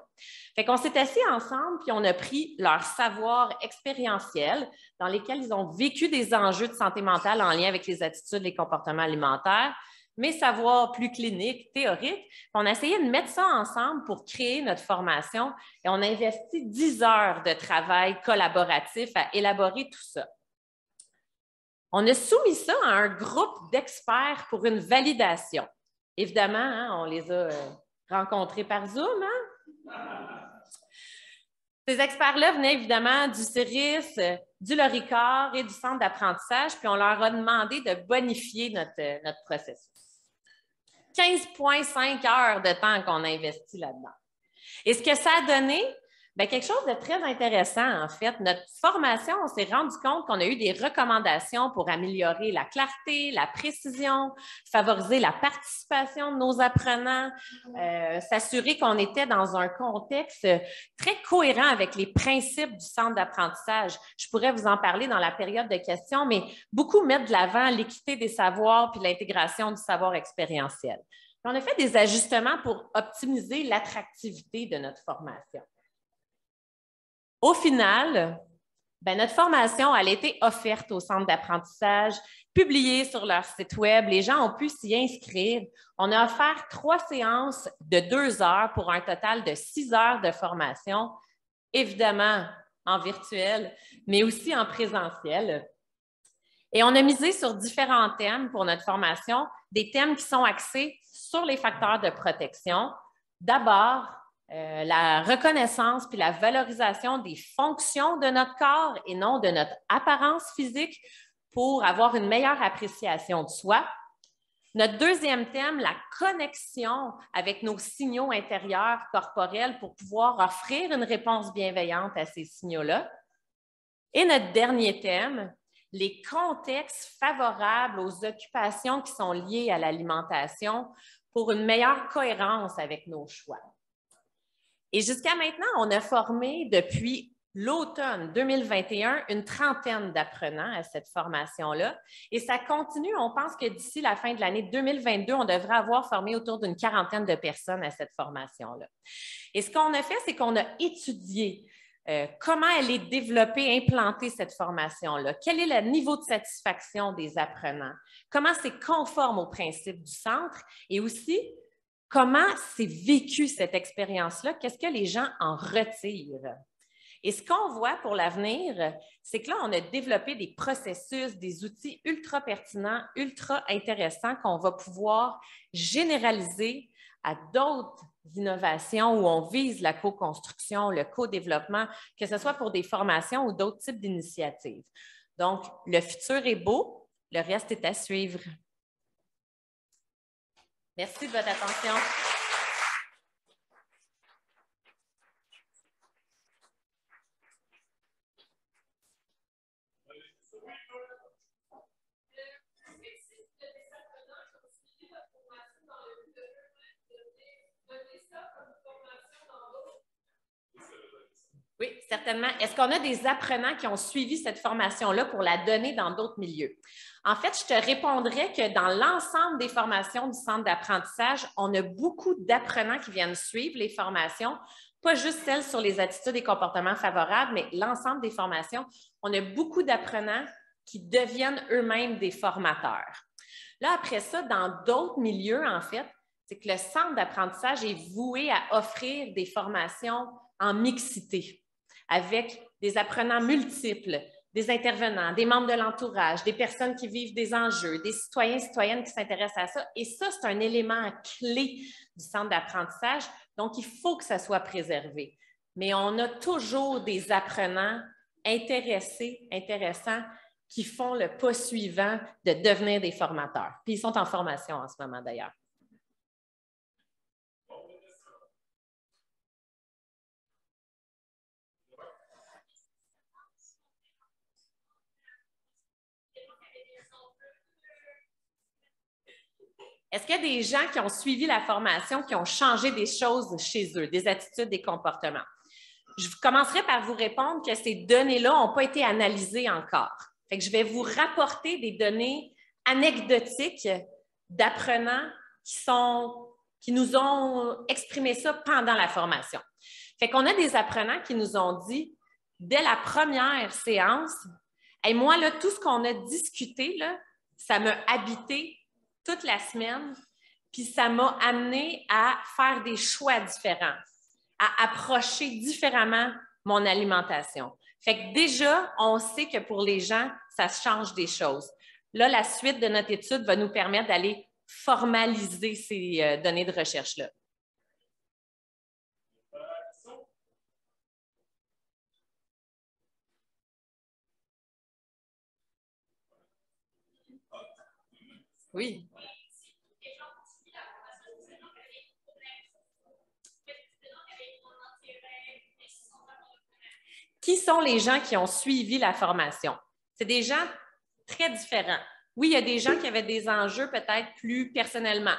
Fait qu'on s'est assis ensemble puis on a pris leur savoir expérientiel dans lesquels ils ont vécu des enjeux de santé mentale en lien avec les attitudes, les comportements alimentaires, mais savoir plus clinique, théorique. On a essayé de mettre ça ensemble pour créer notre formation et on a investi 10 heures de travail collaboratif à élaborer tout ça. On a soumis ça à un groupe d'experts pour une validation. Évidemment, hein, on les a rencontrés par Zoom. Hein? Ces experts-là venaient évidemment du CIRIS, du Loricor et du centre d'apprentissage, puis on leur a demandé de bonifier notre processus. 15,5 heures de temps qu'on a investi là-dedans. Et ce que ça a donné, bien, quelque chose de très intéressant, en fait. Notre formation, on s'est rendu compte qu'on a eu des recommandations pour améliorer la clarté, la précision, favoriser la participation de nos apprenants, s'assurer qu'on était dans un contexte très cohérent avec les principes du centre d'apprentissage. Je pourrais vous en parler dans la période de questions, mais beaucoup mettent de l'avant l'équité des savoirs puis l'intégration du savoir expérientiel. On a fait des ajustements pour optimiser l'attractivité de notre formation. Au final, bien, notre formation elle a été offerte au centre d'apprentissage, publiée sur leur site web. Les gens ont pu s'y inscrire. On a offert 3 séances de 2 heures pour un total de 6 heures de formation, évidemment en virtuel, mais aussi en présentiel. Et on a misé sur différents thèmes pour notre formation, des thèmes qui sont axés sur les facteurs de protection. D'abord, la reconnaissance puis la valorisation des fonctions de notre corps et non de notre apparence physique pour avoir une meilleure appréciation de soi. Notre deuxième thème, la connexion avec nos signaux intérieurs corporels pour pouvoir offrir une réponse bienveillante à ces signaux-là. Et notre dernier thème, les contextes favorables aux occupations qui sont liées à l'alimentation pour une meilleure cohérence avec nos choix. Et jusqu'à maintenant, on a formé depuis l'automne 2021 une trentaine d'apprenants à cette formation-là. Et ça continue. On pense que d'ici la fin de l'année 2022, on devrait avoir formé autour d'une quarantaine de personnes à cette formation-là. Et ce qu'on a fait, c'est qu'on a étudié comment elle est développée, implantée, cette formation-là. Quel est le niveau de satisfaction des apprenants? Comment c'est conforme aux principes du centre? Et aussi, comment c'est vécu cette expérience-là? Qu'est-ce que les gens en retirent? Et ce qu'on voit pour l'avenir, c'est que là, on a développé des processus, des outils ultra pertinents, ultra intéressants qu'on va pouvoir généraliser à d'autres innovations où on vise la co-construction, le co-développement, que ce soit pour des formations ou d'autres types d'initiatives. Donc, le futur est beau, le reste est à suivre. Merci de votre attention. Oui, certainement. Est-ce qu'on a des apprenants qui ont suivi cette formation-là pour la donner dans d'autres milieux? En fait, je te répondrais que dans l'ensemble des formations du centre d'apprentissage, on a beaucoup d'apprenants qui viennent suivre les formations, pas juste celles sur les attitudes et comportements favorables, mais l'ensemble des formations. On a beaucoup d'apprenants qui deviennent eux-mêmes des formateurs. Là, après ça, dans d'autres milieux, en fait, c'est que le centre d'apprentissage est voué à offrir des formations en mixité, avec des apprenants multiples, des intervenants, des membres de l'entourage, des personnes qui vivent des enjeux, des citoyens et citoyennes qui s'intéressent à ça. Et ça, c'est un élément clé du centre d'apprentissage. Donc, il faut que ça soit préservé. Mais on a toujours des apprenants intéressants, qui font le pas suivant de devenir des formateurs. Puis, ils sont en formation en ce moment, d'ailleurs. Est-ce qu'il y a des gens qui ont suivi la formation, qui ont changé des choses chez eux, des attitudes, des comportements? Je commencerai par vous répondre que ces données-là n'ont pas été analysées encore. Fait que je vais vous rapporter des données anecdotiques d'apprenants qui nous ont exprimé ça pendant la formation. Fait qu'on a des apprenants qui nous ont dit, dès la première séance, hey, moi, là, tout ce qu'on a discuté, là, ça m'a habité toute la semaine, puis ça m'a amené à faire des choix différents, à approcher différemment mon alimentation. Fait que déjà, on sait que pour les gens, ça change des choses. Là, la suite de notre étude va nous permettre d'aller formaliser ces données de recherche-là. Oui. Qui sont les gens qui ont suivi la formation? C'est des gens très différents. Oui, il y a des gens qui avaient des enjeux peut-être plus personnellement.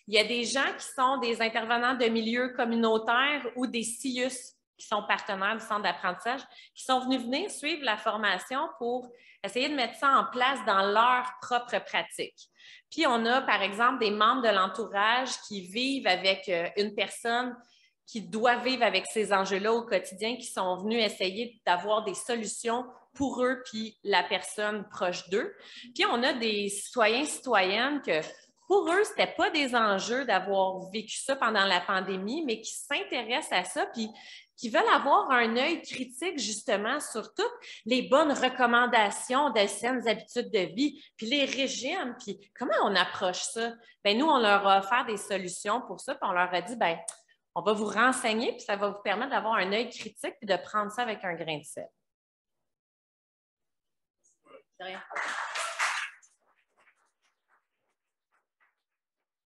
Il y a des gens qui sont des intervenants de milieux communautaires ou des CIUS qui sont partenaires du centre d'apprentissage, qui sont venir suivre la formation pour essayer de mettre ça en place dans leur propre pratique. Puis, on a, par exemple, des membres de l'entourage qui vivent avec une personne qui doit vivre avec ces enjeux-là au quotidien, qui sont venus essayer d'avoir des solutions pour eux puis la personne proche d'eux. Puis, on a des citoyens, citoyennes que pour eux, ce n'était pas des enjeux d'avoir vécu ça pendant la pandémie, mais qui s'intéressent à ça puis qui veulent avoir un œil critique justement sur toutes les bonnes recommandations de saines habitudes de vie, puis les régimes, puis comment on approche ça? Bien, nous, on leur a offert des solutions pour ça, puis on leur a dit, bien, on va vous renseigner, puis ça va vous permettre d'avoir un œil critique puis de prendre ça avec un grain de sel. De rien.